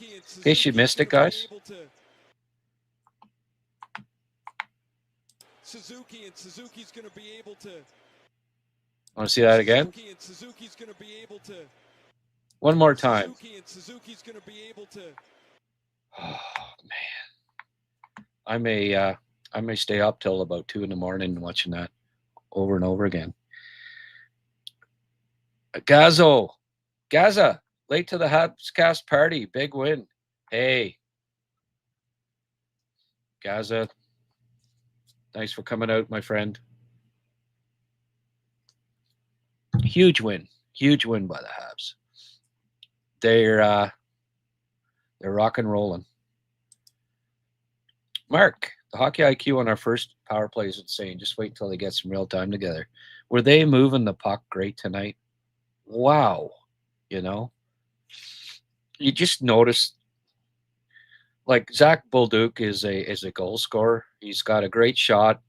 case you missed it, guys. Suzuki and Suzuki's going to be able to. Want to see that again? Suzuki and Suzuki's going to be able to. One more time. Suzuki and Suzuki's going to be able to. Oh man, I may stay up till about 2 a.m. watching that over and over again. Gaza, late to the HabsCast party, big win. Hey, Gaza. Thanks for coming out, my friend. Huge win by the Habs. They're rock and rolling. Mark, the hockey IQ on our first power play is insane. Just wait until they get some real time together. Were they moving the puck great tonight? Wow, you just notice. Like Zach Bolduc is a goal scorer. He's got a great shot,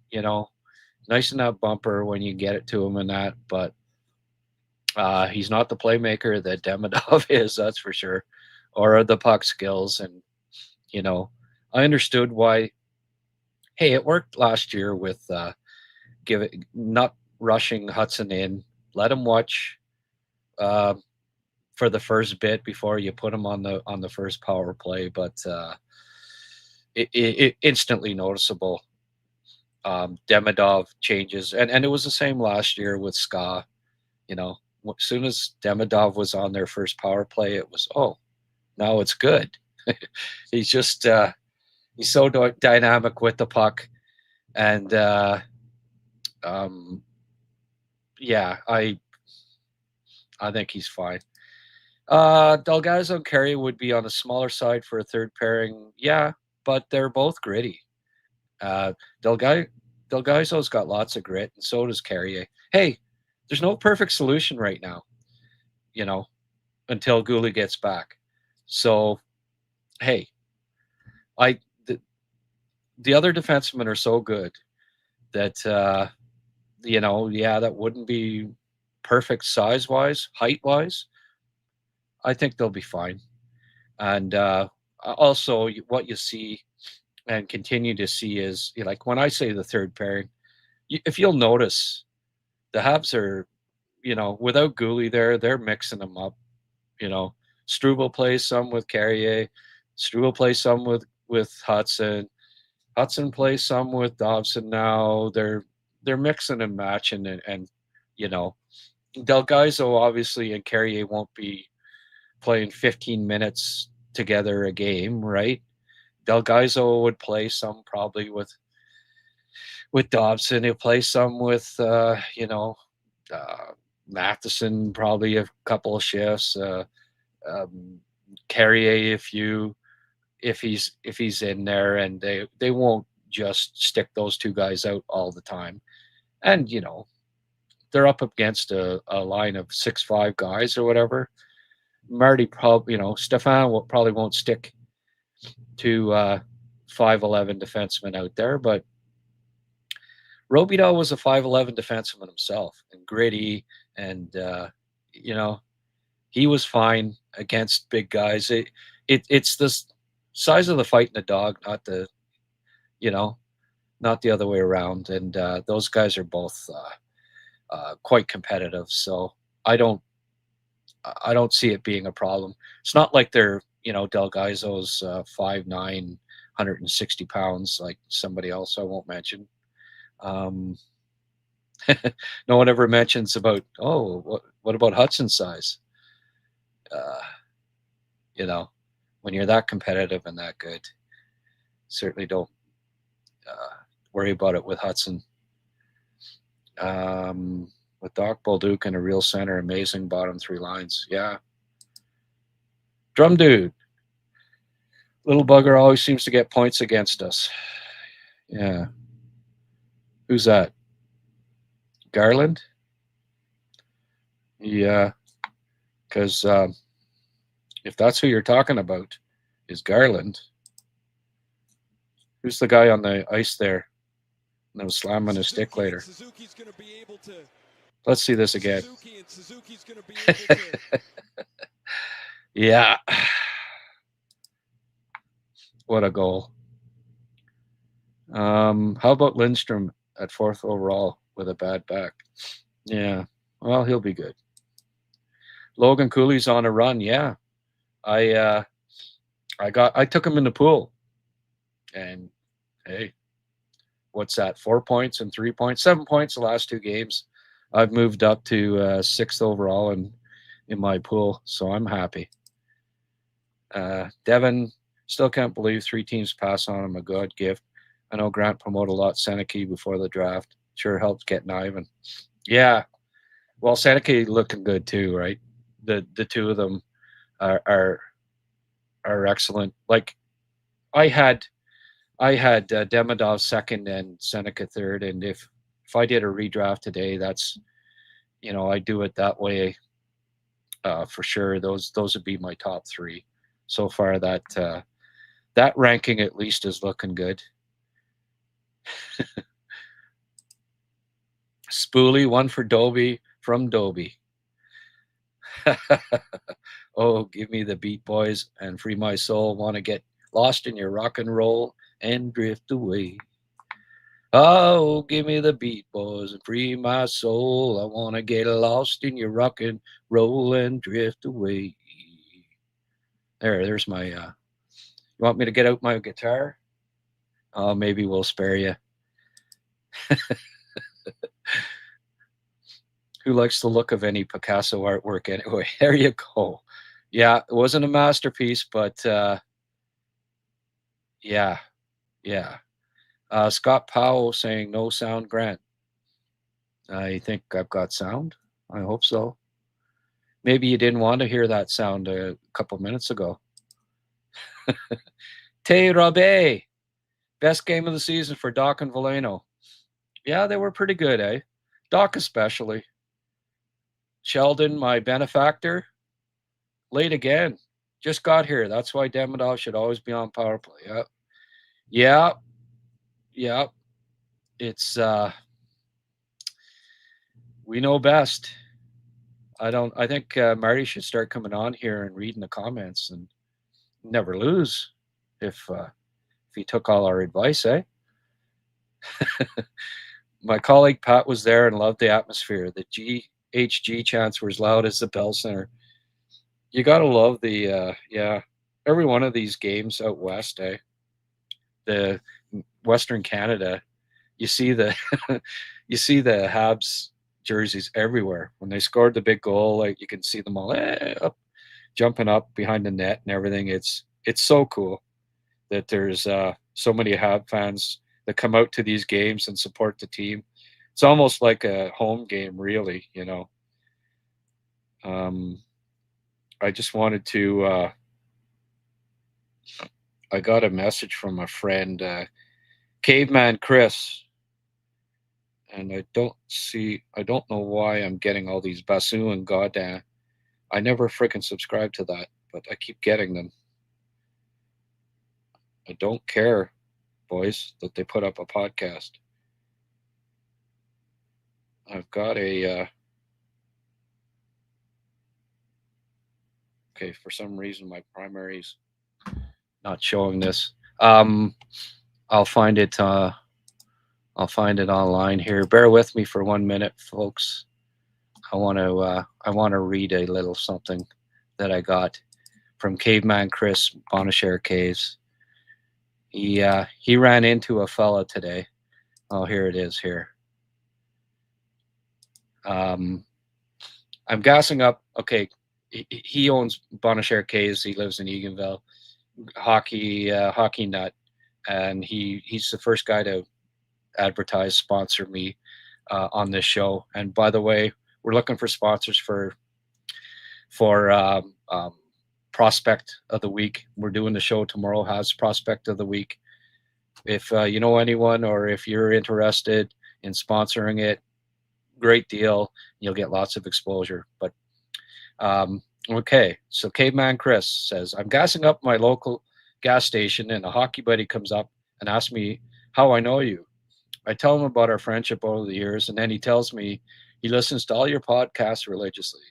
nice in that bumper when you get it to him and that, but he's not the playmaker that Demidov is, that's for sure, or the puck skills. And, I understood why. Hey, it worked last year with not rushing Hudson in. Let him watch for the first bit before you put him on the first power play, but it instantly noticeable Demidov changes, and it was the same last year with Ska. You know, as soon as Demidov was on their first power play, it was, oh, now it's good. He's just he's so dynamic with the puck, and yeah, I think he's fine. Delgado and Carey would be on the smaller side for a third pairing, yeah, but they're both gritty. Delgado's got lots of grit, and so does Carrier. Hey, there's no perfect solution right now, you know, until Goalie gets back. So, hey, I the other defensemen are so good that you know, yeah, that wouldn't be perfect size wise, height wise. I think they'll be fine. And also, what you see and continue to see is, like, when I say the third pairing, if you'll notice, the Habs are, you know, without Gooley there, they're mixing them up. You know, Struble plays some with Carrier, Struble plays some with Hudson. Hudson plays some with Dobson now. They're mixing and matching, and you know, Delgado obviously and Carrier won't be playing 15 minutes together a game, right? Delgado would play some probably with Dobson. He'll play some with you know, Matheson probably a couple of shifts. Carrier if he's in there, and they won't just stick those two guys out all the time. And you know, they're up against a line of 6'5" guys or whatever. Marty probably, you know, Stefan probably won't stick to 5'11" defenseman out there, but Robitaille was a 5'11" defenseman himself, and gritty, and you know, he was fine against big guys. It's the size of the fight in the dog, not the, you know, not the other way around. And those guys are both quite competitive, so I don't see it being a problem. It's not like they're, you know, Delgado's 5'9", 160 pounds like somebody else I won't mention. No one ever mentions about, oh, what about Hudson's size? You know, when you're that competitive and that good, certainly don't worry about it with Hudson. With Doc Bolduc and a real center, amazing bottom three lines. Yeah. Drum dude. Little bugger always seems to get points against us. Yeah. Who's that? Garland? Yeah. Because if that's who you're talking about, is Garland. Who's the guy on the ice there? And was slamming his stick later. Let's see this again. Yeah. What a goal. How about Lindstrom at 4th overall with a bad back? Yeah. Well, he'll be good. Logan Cooley's on a run. Yeah. I took him in the pool. And hey, what's that? 4 points and 3 points, 7 points the last 2 games. I've moved up to 6th overall in my pool, so I'm happy. Devin, still can't believe 3 teams pass on him, a good gift. I know Grant promoted a lot Sennecke before the draft. Sure helped getting Ivan. Yeah. Well, Sennecke looking good too, right? The two of them are excellent. Like I had Demidov 2nd and Sennecke 3rd, and if I did a redraft today, that's, you know, I do it that way for sure. Those would be my top 3 so far. That ranking at least is looking good. Spoolie, one for Dobie from Dobie. Oh, give me the beat, boys, and free my soul. Want to get lost in your rock and roll and drift away. Oh, give me the beat, boys, and free my soul. I want to get lost in your rock and roll and drift away. There's my, you want me to get out my guitar? Oh, maybe we'll spare you. Who likes the look of any Picasso artwork anyway? There you go. Yeah, it wasn't a masterpiece, but yeah. Scott Powell saying no sound, Grant. I think I've got sound. I hope so. Maybe you didn't want to hear that sound a couple minutes ago. Te Rabe, best game of the season for Doc and Valeno. Yeah, they were pretty good, eh? Doc especially. Sheldon, my benefactor, late again. Just got here. That's why Demidov should always be on power play. Yeah. It's we know best. I think Marty should start coming on here and reading the comments and never lose if he took all our advice, eh? My colleague Pat was there and loved the atmosphere. The GHG chants were as loud as the Bell Center. You got to love the every one of these games out west, eh? The Western Canada, you see the you see the Habs jerseys everywhere. When they scored the big goal, like you can see them all up, jumping up behind the net and everything. It's so cool that there's so many Hab fans that come out to these games and support the team. It's almost like a home game, really, you know. I just wanted to I got a message from a friend, Caveman Chris, and I don't know why I'm getting all these bassoon and goddamn. I never freaking subscribe to that, but I keep getting them. I don't care, boys, that they put up a podcast. I've got a okay, for some reason my primary's not showing this. I'll find it online here. Bear with me for 1 minute, folks. I want to read a little something that I got from Caveman Chris, Bonachère Caves. He ran into a fella today. Oh, here it is here. I'm gassing up. Okay, he owns Bonachère Caves. He lives in Eganville. Hockey nut, and he's the first guy to advertise, sponsor me on this show. And by the way, we're looking for sponsors for Prospect of the Week. We're doing the show tomorrow, has Prospect of the Week. If you know anyone or if you're interested in sponsoring it, great deal. You'll get lots of exposure. But okay, so Caveman Chris says, I'm gassing up my local gas station and a hockey buddy comes up and asks me how I know you. I tell him about our friendship over the years, and then he tells me he listens to all your podcasts religiously.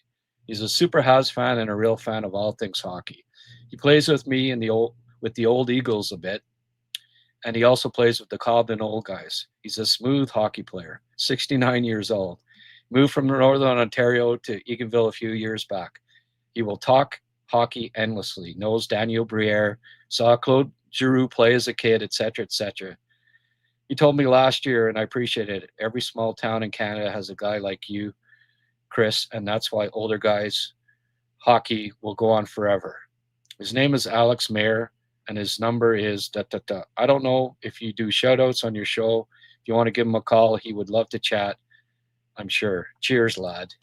He's a super Habs fan and a real fan of all things hockey. He plays with me with the old Eagles a bit, and he also plays with the Cobden old guys. He's a smooth hockey player, 69 years old. Moved from Northern Ontario to Eganville a few years back. He will talk hockey endlessly, knows Daniel Briere, saw Claude Giroux play as a kid, etc., etc. He told me last year, and I appreciate it, every small town in Canada has a guy like you, Chris, and that's why older guys hockey will go on forever. His name is Alex Mayer, and his number is I don't know if you do shout-outs on your show. If you want to give him a call, he would love to chat, I'm sure. Cheers, lad.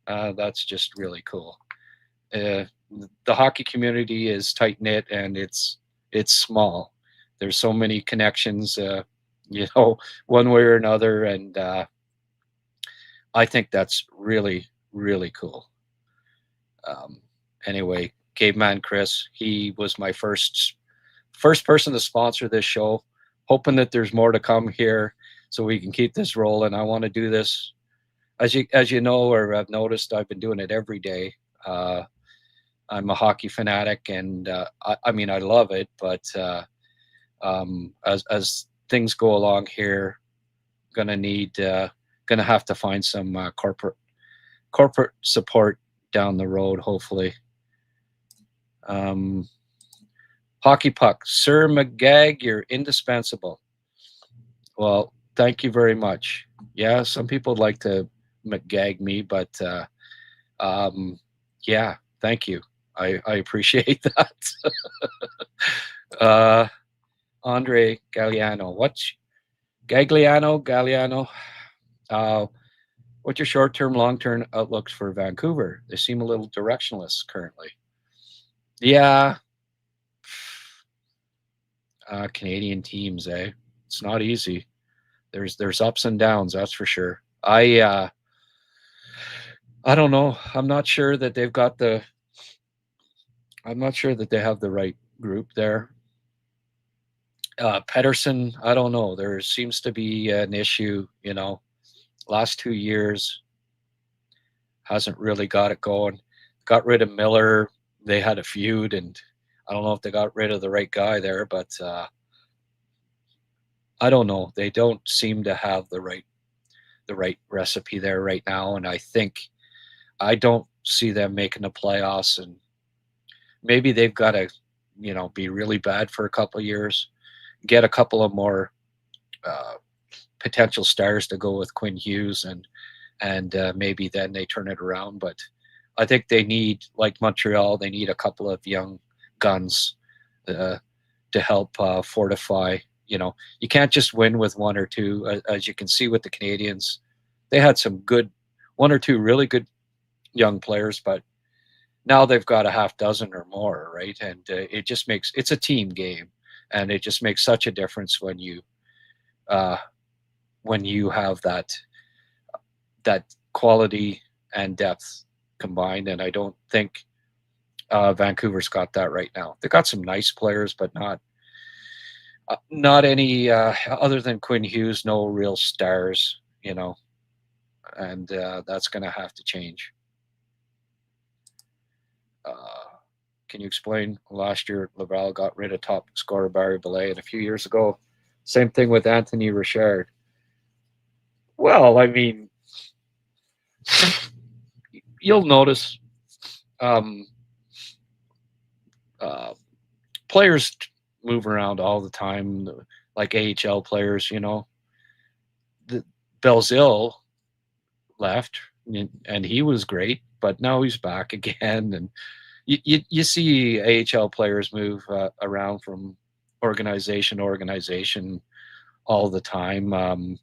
That's just really cool. The hockey community is tight-knit, and it's small. There's so many connections, one way or another, and I think that's really, really cool. Anyway, Caveman Chris, he was my first person to sponsor this show, hoping that there's more to come here so we can keep this rolling. I want to do this, as you know or have noticed, I've been doing it every day. I'm a hockey fanatic, and I mean I love it, but as things go along here, gonna have to find some corporate support down the road, hopefully. Hockey puck, Sir McGagg, you're indispensable. Well, Thank you very much. Yeah, some people like to McGag me, but yeah, thank you. I appreciate that. Andre Galliano. Galliano? What's your short-term, long-term outlooks for Vancouver? They seem a little directionless currently. Yeah. Canadian teams, eh? It's not easy. There's ups and downs, that's for sure. I don't know. I'm not sure that they have the right group there. Pedersen, I don't know. There seems to be an issue, last 2 years hasn't really got it going. Got rid of Miller. They had a feud, and I don't know if they got rid of the right guy there, but I don't know. They don't seem to have the right recipe there right now, and I don't see them making the playoffs. And maybe they've got to, be really bad for a couple of years, get a couple of more potential stars to go with Quinn Hughes, and maybe then they turn it around. But I think they need, like Montreal, they need a couple of young guns to help fortify. You can't just win with one or two, as you can see with the Canadiens. They had some good, one or two really good young players, but now they've got a half dozen or more, right? And it's a team game, and it just makes such a difference when you have that quality and depth combined. And I don't think Vancouver's got that right now. They got some nice players, but not any other than Quinn Hughes, no real stars, and that's going to have to change. Can you explain? Last year, Laval got rid of top scorer Barry Belay, and a few years ago, same thing with Anthony Richard. Well, I mean, you'll notice players move around all the time, like AHL players. The Belzile left, and he was great, but now he's back again. And you see AHL players move around from organization to organization all the time.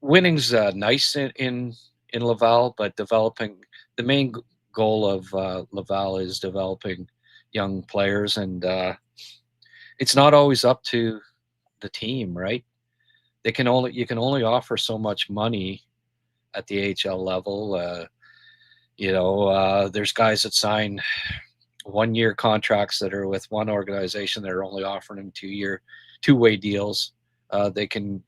Winning's nice in Laval, but developing, the main goal of Laval is developing young players, and it's not always up to the team, right? You can only offer so much money at the AHL level. There's guys that sign 1-year contracts that are with one organization that are only offering them 2-way deals. They can,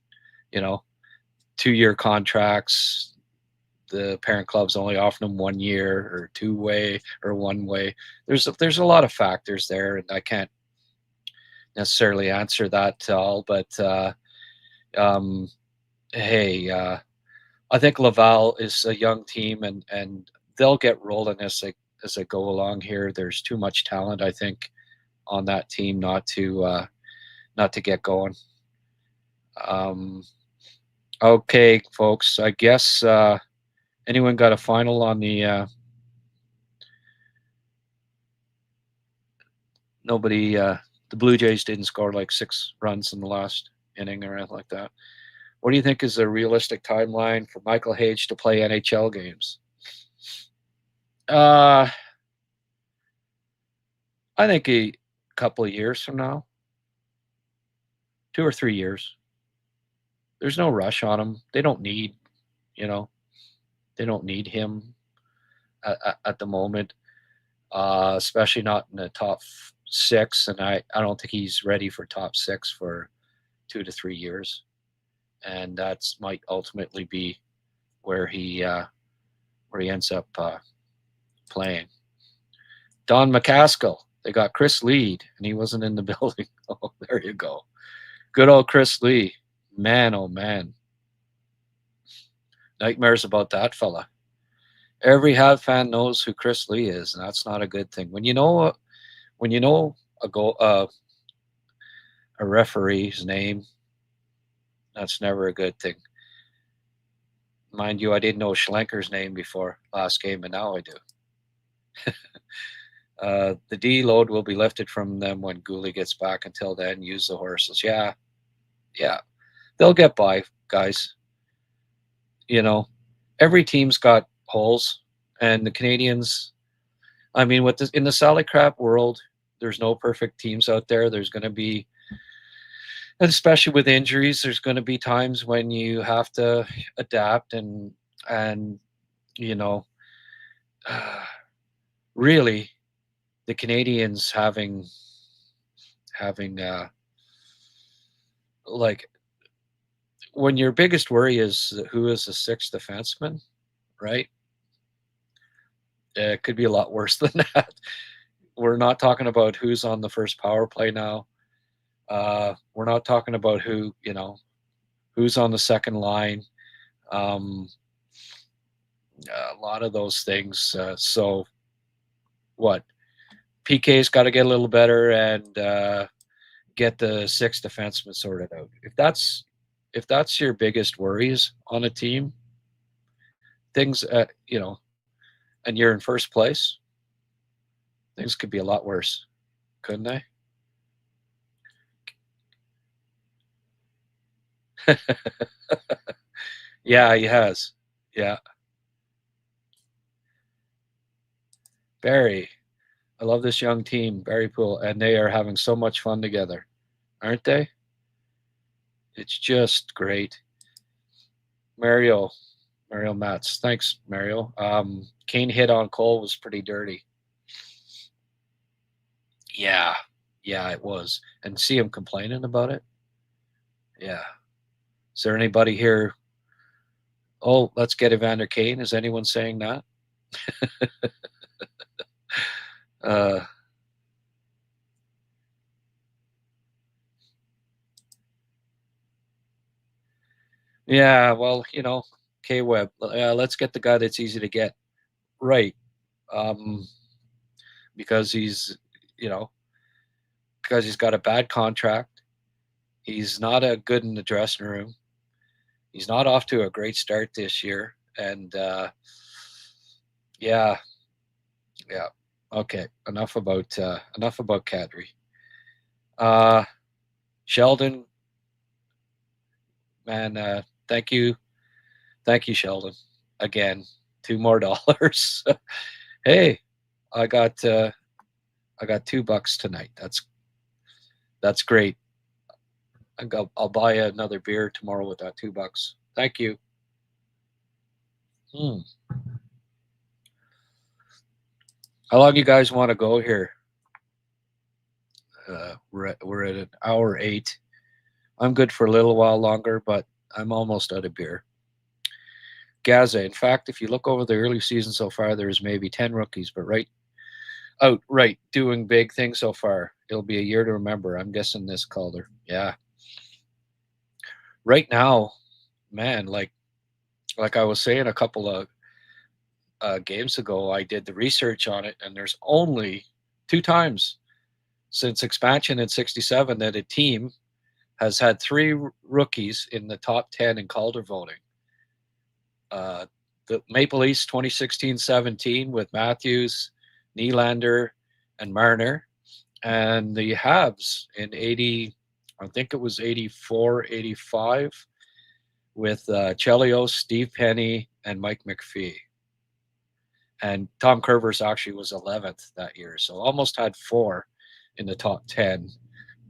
2-year contracts. The parent club's only offering them 1 year or 2-way or 1-way. There's a lot of factors there, and I can't necessarily answer that all. But hey, I think Laval is a young team, and they'll get rolling as they go along here. There's too much talent, I think, on that team not to get going. Okay, folks. I guess anyone got a final on the? Nobody. The Blue Jays didn't score like 6 runs in the last inning or anything like that. What do you think is a realistic timeline for Michael Hage to play NHL games? I think a couple of years from now, 2 or 3 years. There's no rush on him. They don't need, they don't need him at the moment, especially not in the top 6. And I don't think he's ready for top 6 for 2 to 3 years. And that's might ultimately be where he ends up playing. Don McCaskill. They got Chris Lead, and he wasn't in the building. Oh, there you go. Good old Chris Lee. Man, oh man. Nightmares about that fella. Every Habs fan knows who Chris Lee is, and that's not a good thing. When you know a a referee's name. That's never a good thing. Mind you, I didn't know Schlenker's name before last game, and now I do. The D load will be lifted from them when Goalie gets back. Until then, use the horses. Yeah. They'll get by, guys. You know, every team's got holes, and the Canadiens, I mean, in the salad crap world, there's no perfect teams out there. There's going to be, and especially with injuries, there's going to be times when you have to adapt and you know, really, the Canadiens having like, when your biggest worry is who is the sixth defenseman, right? It could be a lot worse than that. We're not talking about who's on the first power play now. We're not talking about who's on the second line. A lot of those things. So what? PK's got to get a little better and get the sixth defenseman sorted out. If that's your biggest worries on a team, things, and you're in first place, things could be a lot worse, couldn't they? Yeah, he has. Yeah. Barry, I love this young team, Barry Poole, and they are having so much fun together, aren't they? It's just great. Mario Matz. Thanks, Mario. Kane hit on Cole was pretty dirty. Yeah, it was. And see him complaining about it? Yeah. Is there anybody here? Oh, let's get Evander Kane. Is anyone saying that? Yeah, well, K-Web, let's get the guy that's easy to get right. Because he's got a bad contract. He's not good in the dressing room. He's not off to a great start this year. And yeah. Okay. Enough about Kadri. Sheldon, man, thank you, Sheldon. Again, $2 more. Hey, I got $2 tonight. That's great. I'll buy another beer tomorrow with that $2. Thank you. How long you guys want to go here? We're at an hour 8. I'm good for a little while longer, but I'm almost out of beer. Gaza, in fact, if you look over the early season so far, there's maybe 10 rookies, but doing big things so far. It'll be a year to remember. I'm guessing this Calder. Yeah. Right now, man, like I was saying a couple of games ago, I did the research on it, and there's only 2 times since expansion in 67 that a team has had 3 rookies in the top 10 in Calder voting. The Maple Leafs 2016-17 with Matthews, Nylander, and Marner, and the Habs in 80, I think it was 84, 85 with Chelios, Steve Penny, and Mike McPhee. And Tom Curvers actually was 11th that year, so almost had 4 in the top 10,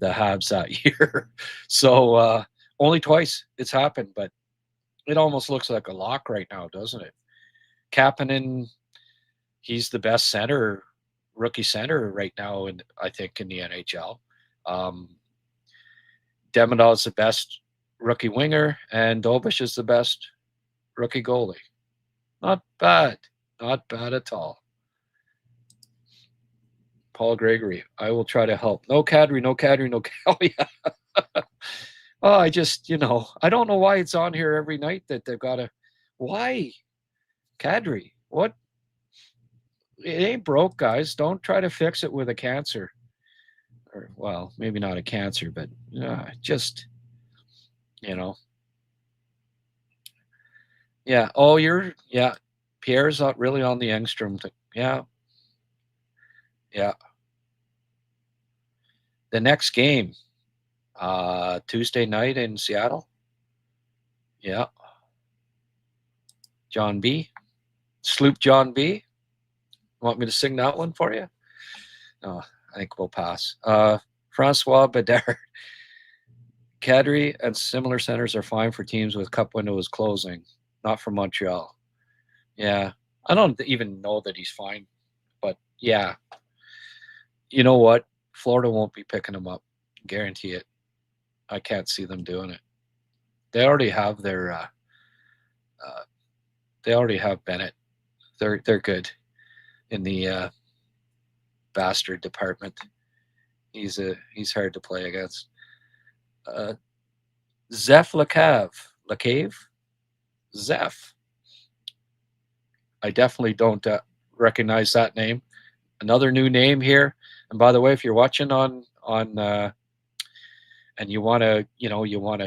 the Habs that year. So only twice it's happened, but it almost looks like a lock right now, doesn't it? Kapanen, he's the best rookie center right now, I think in the NHL. Demidov is the best rookie winger, and Dobes is the best rookie goalie. Not bad at all. Paul Gregory, I will try to help. No Kadri. Oh, yeah. Oh, I just, I don't know why it's on here every night that they've got to. Why? Kadri, what? It ain't broke, guys. Don't try to fix it with a cancer. or well, maybe not a cancer, but just, you know. Yeah. Oh, Pierre's not really on the Engstrom thing. Yeah. Yeah. The next game, Tuesday night in Seattle. Yeah. John B. Sloop John B. Want me to sing that one for you? No, I think we'll pass. Francois Bedard. Kadri and similar centers are fine for teams with cup windows closing, not for Montreal. Yeah. I don't even know that he's fine, but yeah. You know what? Florida won't be picking him up. Guarantee it. I can't see them doing it. They already have they already have Bennett. They're good in the bastard department. He's hard to play against. Zeph Lacave, Zeph. I definitely don't recognize that name. Another new name here. And by the way, if you're watching on and you want to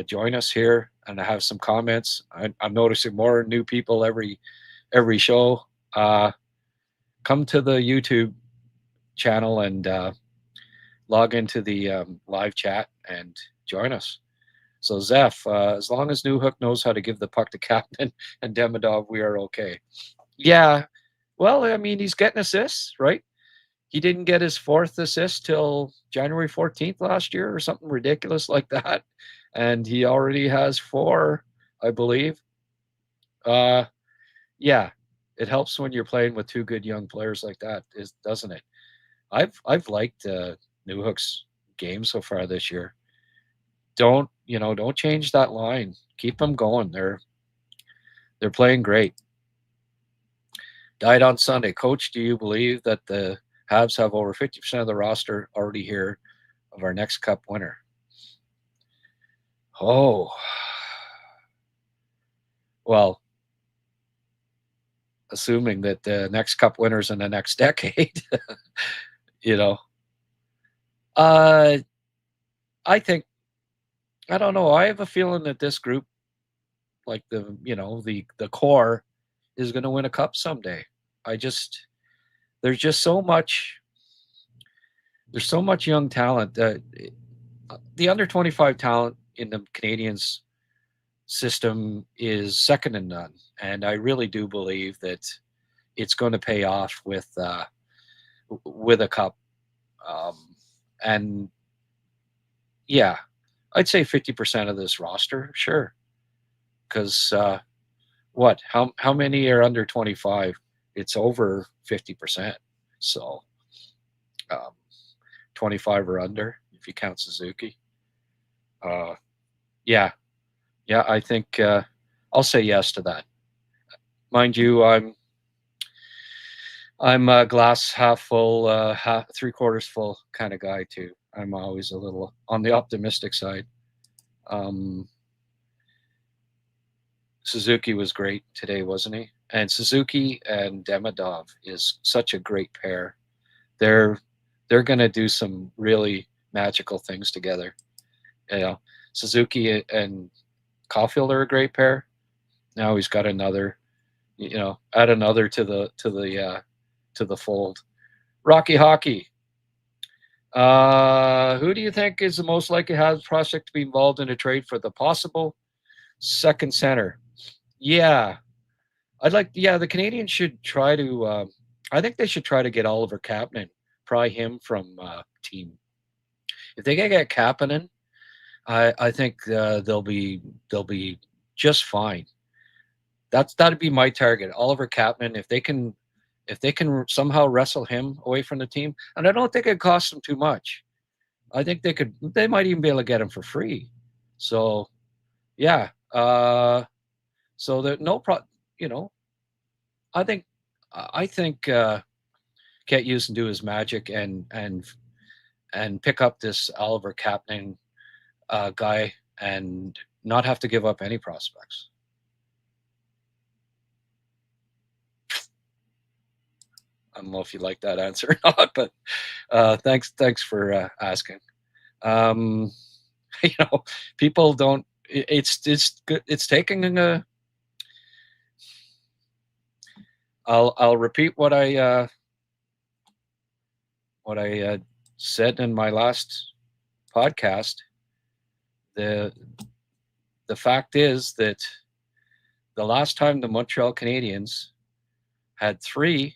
join us here and have some comments, I'm noticing more new people every show. Come to the YouTube channel and log into the live chat and join us. So Zeph, as long as Newhook knows how to give the puck to Captain and Demidov, we are okay. Yeah, well, I mean, he's getting assists, right? He didn't get his 4th assist till January 14th last year or something ridiculous like that. And he already has 4, I believe. Yeah, it helps when you're playing with 2 good young players like that, doesn't it? I've liked Newhook's game so far this year. Don't change that line. Keep them going. They're playing great. Died on Sunday. Coach, do you believe that the Habs have over 50% of the roster already here of our next cup winner? Oh. Well, assuming that the next cup winner's in the next decade, I think, I don't know. I have a feeling that this group, like the core, is going to win a cup someday. There's just so much. There's so much young talent. The under 25 talent in the Canadiens system is second to none, and I really do believe that it's going to pay off with a cup. And yeah, I'd say 50% of this roster, sure. Because how many are under 25? It's over 50%. So 25 or under, if you count Suzuki. Yeah, I think I'll say yes to that. Mind you, I'm a glass half full, half 3/4 full kind of guy too. I'm always a little on the optimistic side. Suzuki was great today, wasn't he? And Suzuki and Demidov is such a great pair. They're going to do some really magical things together. Suzuki and Caulfield are a great pair. Now he's got another, add another to the fold. Rocky Hockey. Who do you think is the most likely Habs prospect to be involved in a trade for the possible second center? Yeah, the Canadiens should try to, I think they should try to get Oliver Kapanen, pry him from team. If they can get Kapanen, I think they'll be just fine. That'd be my target, Oliver Kapanen. If they can somehow wrestle him away from the team, and I don't think it costs them too much. I think they might even be able to get him for free. So, yeah. So that I think Kent Hughes can do his magic and pick up this Oliver Kapanen guy and not have to give up any prospects. I don't know if you like that answer or not, but thanks for asking. People don't. It's good. It's taking a. I'll repeat what I said in my last podcast. The fact is that the last time the Montreal Canadiens had 3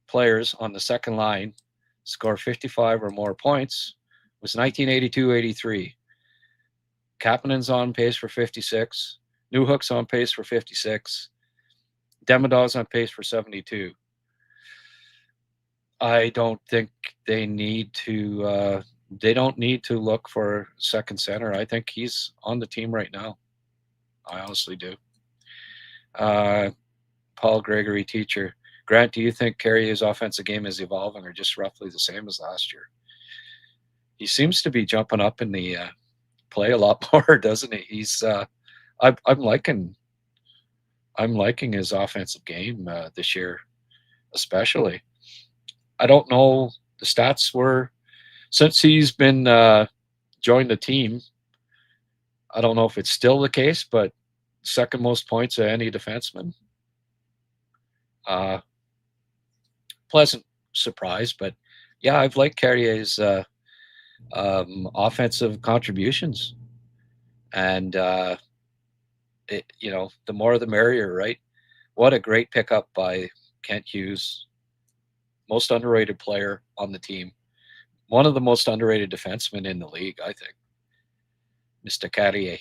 players on the second line score 55 or more points was 1982-83. Kapanen's on pace for 56. Newhook's on pace for 56. Demidov's on pace for 72. I don't think they need to. They don't need to look for second center. I think he's on the team right now. I honestly do. Paul Gregory, teacher. Grant, do you think Carrier's offensive game is evolving or just roughly the same as last year? He seems to be jumping up in the play a lot more, doesn't he? He's. I'm liking his offensive game this year, especially. I don't know. The stats were since he's been joined the team. I don't know if it's still the case, but second most points of any defenseman. Pleasant surprise, but yeah, I've liked Carrier's offensive contributions, and the more the merrier, right? What a great pickup by Kent Hughes, most underrated player on the team, one of the most underrated defensemen in the league, I think. Mr. Carrier.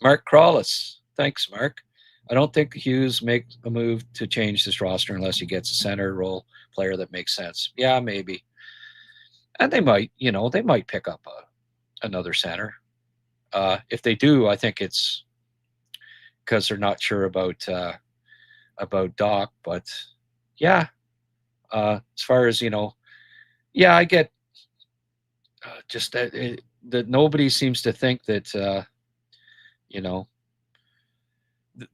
Mark Crawlis. Thanks, Mark. I don't think Hughes makes a move to change this roster unless he gets a center role player that makes sense. Yeah, maybe. And they might pick up another center. If they do, I think it's because they're not sure about Doc. But yeah, as far as I get just that nobody seems to think that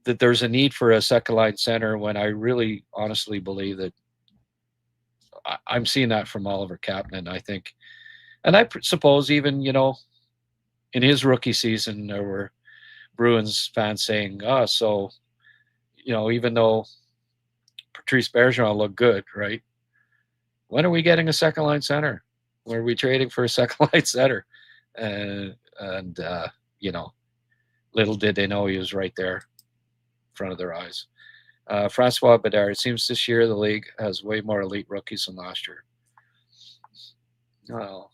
that there's a need for a second line center when I really honestly believe that I'm seeing that from Oliver Kapanen, I think. And I suppose even, in his rookie season, there were Bruins fans saying, so, even though Patrice Bergeron looked good, right? When are we getting a second line center? When are we trading for a second line center? Little did they know he was right there in front of their eyes. Francois Bedard, it seems this year the league has way more elite rookies than last year. Well,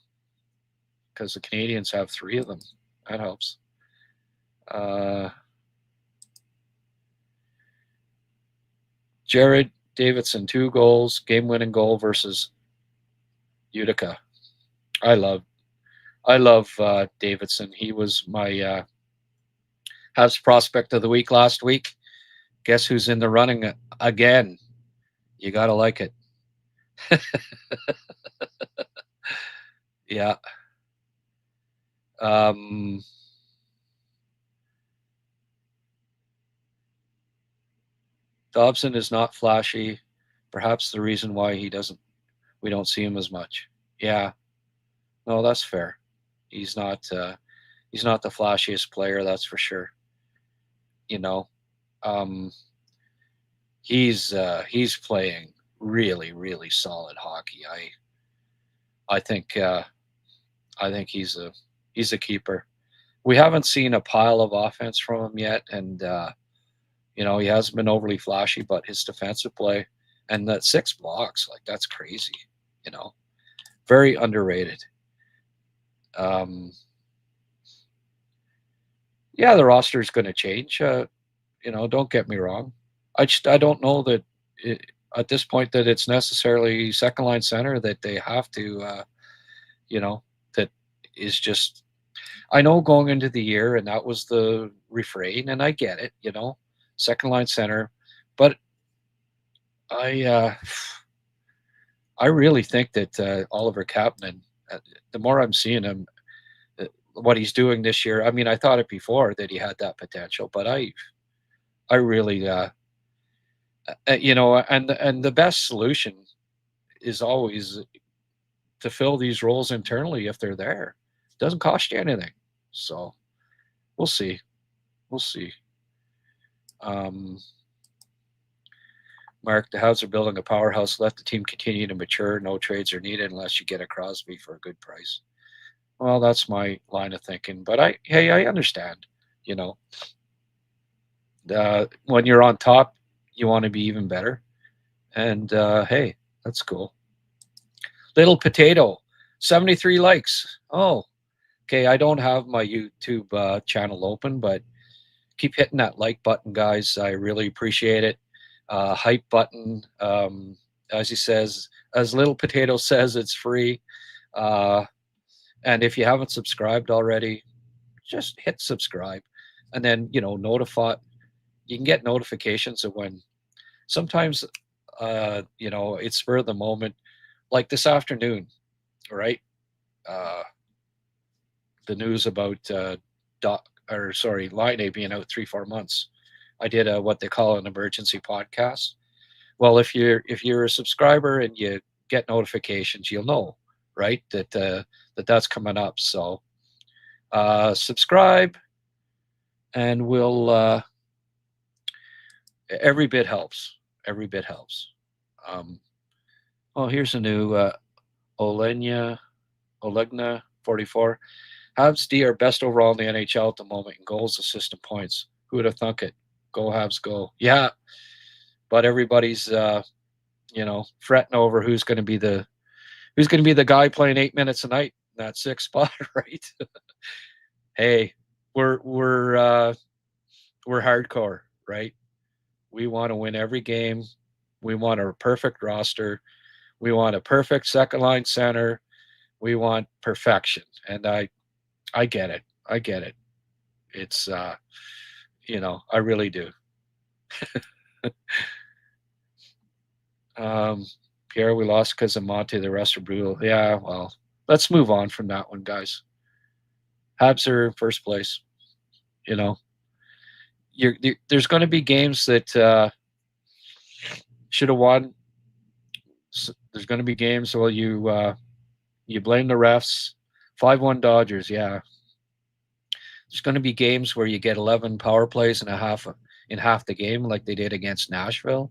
because the Canadiens have 3 of them. That helps. Jared Davidson, 2 goals, game-winning goal versus Utica. I love Davidson. He was my Habs prospect of the week last week. Guess who's in the running again? You got to like it. Yeah. Dobson is not flashy. Perhaps the reason why we don't see him as much. Yeah. No, that's fair. He's not the flashiest player, that's for sure. He's playing really, really solid hockey. I think he's a keeper. We haven't seen a pile of offense from him yet, and he hasn't been overly flashy, but his defensive play and that 6 blocks, that's crazy. Very underrated. Yeah, the roster is going to change. Don't get me wrong. I don't know that at this point that it's necessarily second line center that they have to, that is just. I know going into the year, and that was the refrain, and I get it. Second line center, but I really think that Oliver Kapanen, the more I'm seeing him, what he's doing this year. I mean, I thought it before that he had that potential, but I really and the best solution is always to fill these roles internally if they're there. It doesn't cost you anything. So we'll see. We'll see. Mark, the Habs are building a powerhouse. Let the team continue to mature. No trades are needed unless you get a Crosby for a good price. Well, that's my line of thinking. But I understand. When you're on top, you want to be even better. And hey, that's cool. Little Potato, 73 likes. Oh, okay. I don't have my YouTube channel open, but keep hitting that like button, guys. I really appreciate it. Hype button, as he says, as Little Potato says, it's free. And if you haven't subscribed already, just hit subscribe, and then notify. You can get notifications of when. Sometimes, it's spur of the moment, like this afternoon, right? The news about Line A being out 3-4 months. I did what they call an emergency podcast. Well, if you're a subscriber and you get notifications, you'll know, right, that's coming up. So subscribe, and we'll every bit helps. Every bit helps. Here's a new Olegna 44. Habs D are best overall in the NHL at the moment in goals, assists, and points. Who would have thunk it? Go Habs, go! Yeah, but everybody's fretting over who's going to be the guy playing 8 minutes a night in that sixth spot, right? Hey, we're hardcore, right? We want to win every game. We want a perfect roster. We want a perfect second line center. We want perfection, and I get it. I get it. It's I really do. Pierre, we lost because of Monte. The rest are brutal. Yeah, well, let's move on from that one, guys. Habs are in first place. There's going to be games that should have won. There's going to be games where you blame the refs. 5-1 Dodgers, yeah. There's going to be games where you get 11 power plays in half the game, like they did against Nashville.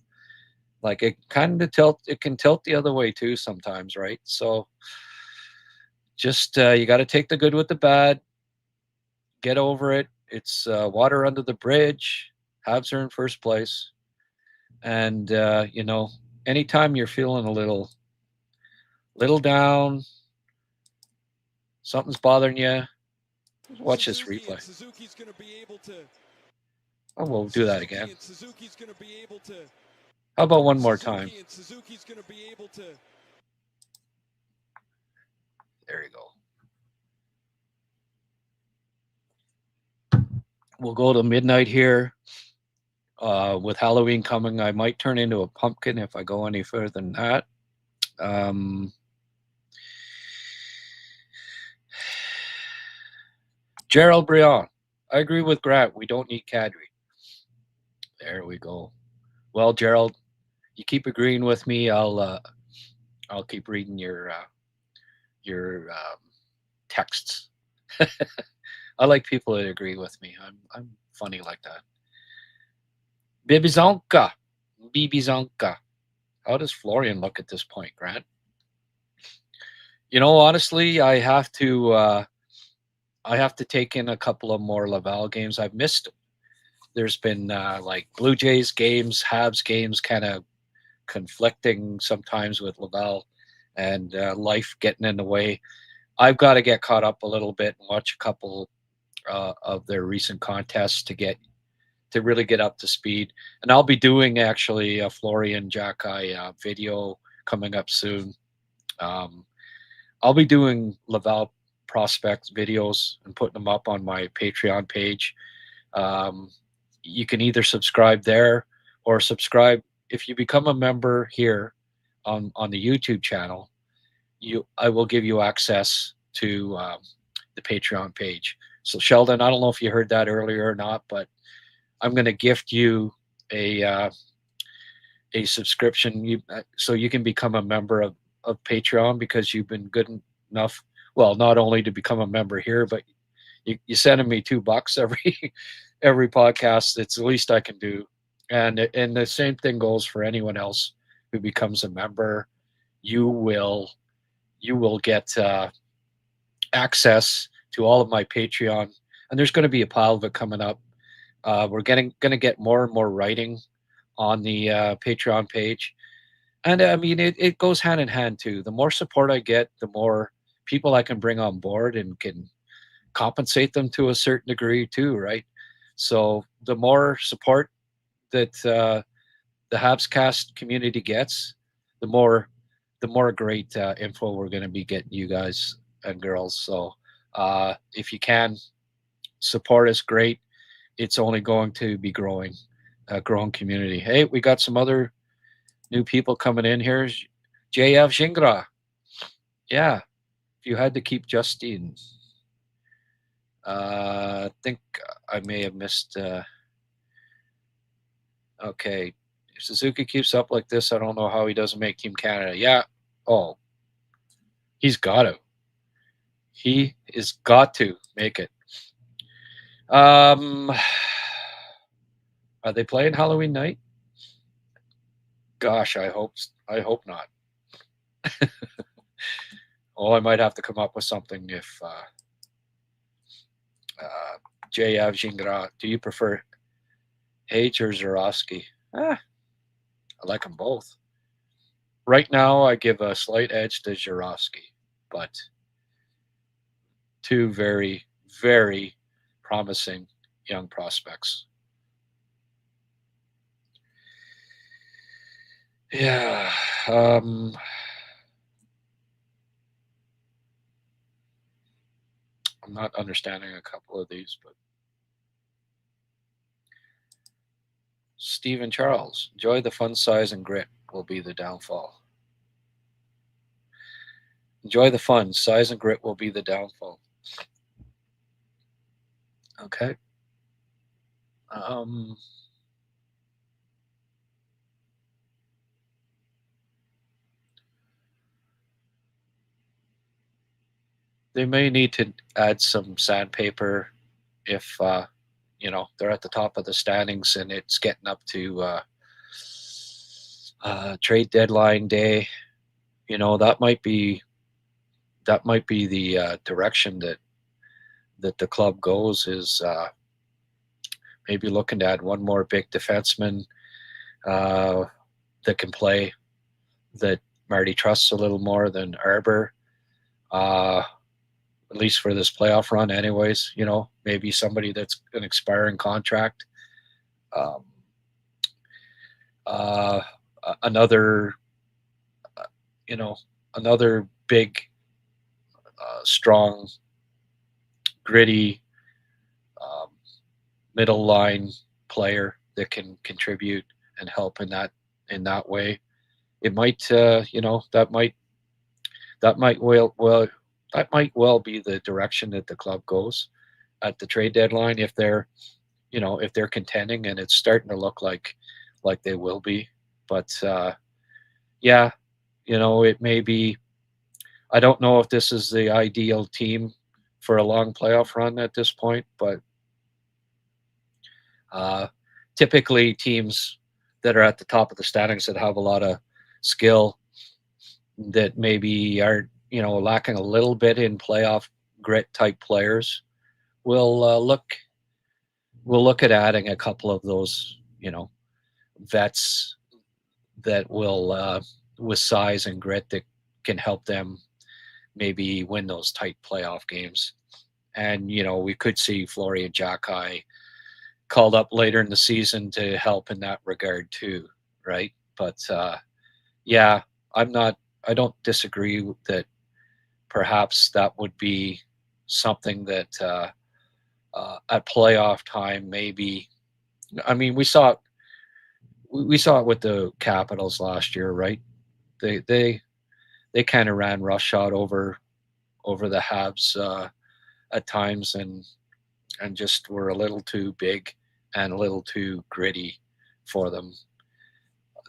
Like it can tilt the other way too sometimes, right? So just you got to take the good with the bad. Get over it. It's water under the bridge. Habs are in first place, and anytime you're feeling a little down, something's bothering you, watch this replay. Oh, we'll do that again. How about one more time? There you go. We'll go to midnight here. With Halloween coming, I might turn into a pumpkin if I go any further than that. Gerald Briand, I agree with Grant. We don't need Kadri. There we go. Well, Gerald, you keep agreeing with me. I'll keep reading your texts. I like people that agree with me. I'm funny like that. Bibizonka. How does Florian look at this point, Grant? Honestly, I have to take in a couple of more Laval games. I've missed them. There's been like Blue Jays games, Habs games, kind of conflicting sometimes with Laval, and life getting in the way. I've got to get caught up a little bit and watch a couple of their recent contests to really get up to speed. And I'll be doing actually a Florian Jacki video coming up soon. I'll be doing Laval prospects videos and putting them up on my Patreon page. You can either subscribe there or subscribe if you become a member here on the YouTube channel. I will give you access to the Patreon page. So Sheldon, I don't know if you heard that earlier or not, but I'm going to gift you a a subscription, so you can become a member of Patreon because you've been good enough. Well, not only to become a member here, but you sending me $2 every podcast. It's the least I can do. And the same thing goes for anyone else who becomes a member. You will get access to all of my Patreon, and there's going to be a pile of it coming up. We're going to get more and more writing on the Patreon page. And I mean, it goes hand in hand too. The more support I get, the more people I can bring on board and can compensate them to a certain degree too, right? So the more support that the HabsCast community gets, the more great info we're going to be getting you guys and girls. So if you can support us, great. It's only going to be growing, a growing community. Hey, we got some other new people coming in here. JF Jingra. Yeah, if you had to keep Justine. I think I may have missed. Okay. If Suzuki keeps up like this, I don't know how he doesn't make Team Canada. Yeah. Oh, he's got to. He is got to make it. Are they playing Halloween night? Gosh, I hope not. Oh, I might have to come up with something if JF Jingra. Do you prefer H or Zorowski? I like them both. Right now, I give a slight edge to Zorowski, but two very, very promising young prospects. Yeah. I'm not understanding a couple of these, but Stephen Charles, enjoy the fun, size, and grit will be the downfall. Enjoy the fun, size, and grit will be the downfall. Okay. They may need to add some sandpaper if they're at the top of the standings and it's getting up to trade deadline day. That might be the direction that the club goes, is maybe looking to add one more big defenseman that can play, that Marty trusts a little more than Arbor, at least for this playoff run anyways. Maybe somebody that's an expiring contract. Another big, strong, gritty middle line player that can contribute and help in that way. It might that might well be the direction that the club goes at the trade deadline, if they're contending, and it's starting to look like they will be. But it may be. I don't know if this is the ideal team for a long playoff run at this point, but typically teams that are at the top of the standings that have a lot of skill, that maybe are lacking a little bit in playoff grit type players, will look at adding a couple of those vets that will with size and grit that can help them maybe win those tight playoff games. And we could see Florian Jacki called up later in the season to help in that regard too, right? But I don't disagree that perhaps that would be something that at playoff time, maybe. I mean, we saw it with the Capitals last year, right? They kind of ran roughshod over the Habs at times, and just were a little too big and a little too gritty for them.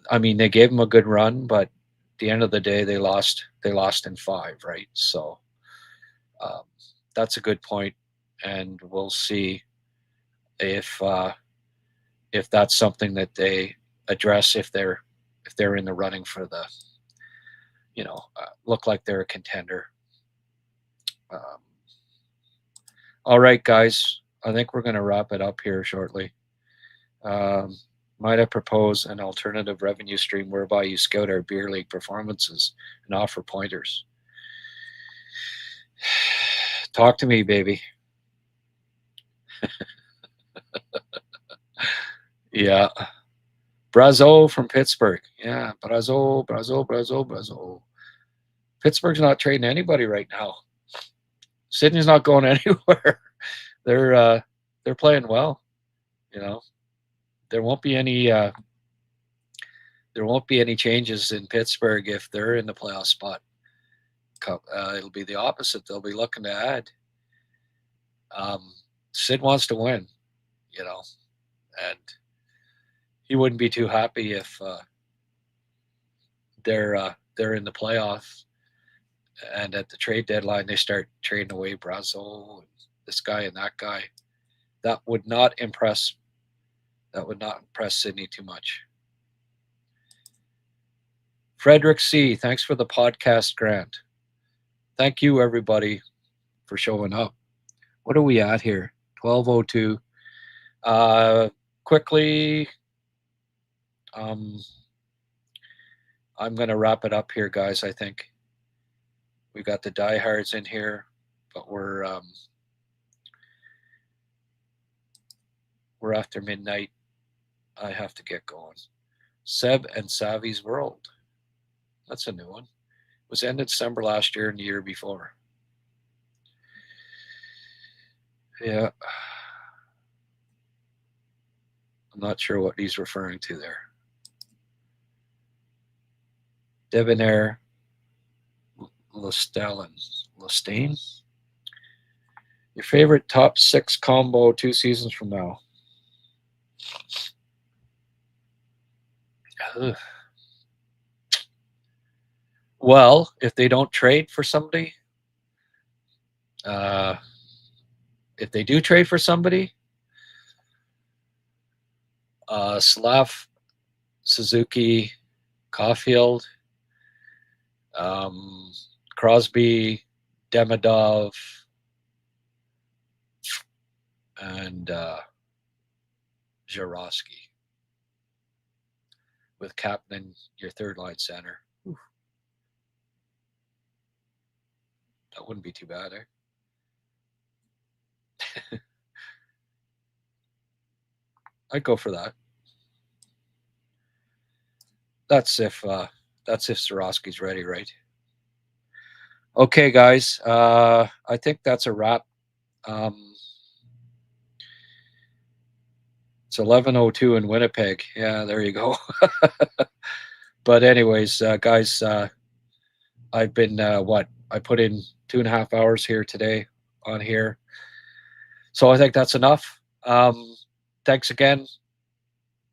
I mean, they gave them a good run, but at the end of the day, they lost in 5, right? So that's a good point, and we'll see if that's something that they address if they're in the running for the, look like they're a contender. All right, guys, I think we're going to wrap it up here shortly. Might I propose an alternative revenue stream whereby you scout our beer league performances and offer pointers? Talk to me, baby. Yeah. Brazo from Pittsburgh. Yeah, Brazo. Pittsburgh's not trading anybody right now. Sydney's not going anywhere. They're playing well. There won't be any changes in Pittsburgh if they're in the playoff spot. It'll be the opposite. They'll be looking to add. Sid wants to win, and he wouldn't be too happy if they're in the playoffs and at the trade deadline they start trading away Brazo and this guy and that guy. That would not impress Sydney too much. Frederick C., thanks for the podcast, Grant. Thank you, everybody, for showing up. What are we at here? 12:02. Quickly, I'm going to wrap it up here, guys, I think. We got the diehards in here, but we're after midnight. I have to get going. Seb and Savvy's World. That's a new one. It was ended December last year and the year before. Yeah. I'm not sure what he's referring to there. Debonair Lestain. Your favorite top 6 combo 2 seasons from now? Ugh. Well, if they don't trade for somebody, if they do trade for somebody, Slav, Suzuki, Caulfield, Crosby, Demidov, and Jarosky, with Kaplan, your third line center. Oof. That wouldn't be too bad, eh? I'd go for that. That's if Jarosky's ready, right? Okay, guys. I think that's a wrap. It's 11:02 in Winnipeg. Yeah, there you go. But anyways, guys, I've been I put in 2.5 hours here today on here, so I think that's enough. Thanks again.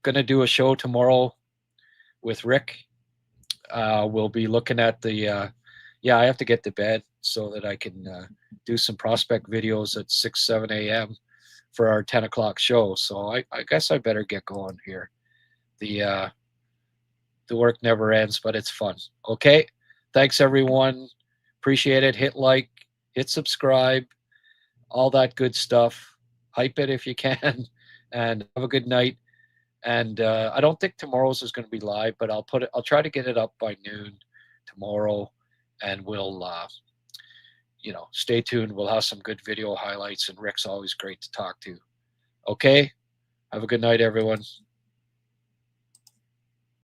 Gonna do a show tomorrow with Rick. We'll be looking at the. I have to get to bed so that I can do some prospect videos at 6-7 a.m. for our 10 o'clock show. So I guess I better get going here. The work never ends, but it's fun. Okay. Thanks, everyone. Appreciate it. Hit like, hit subscribe, all that good stuff. Hype it if you can, and have a good night. And I don't think tomorrow's is going to be live, but I'll try to get it up by noon tomorrow, and we'll stay tuned. We'll have some good video highlights, and Rick's always great to talk to. Okay. Have a good night, everyone.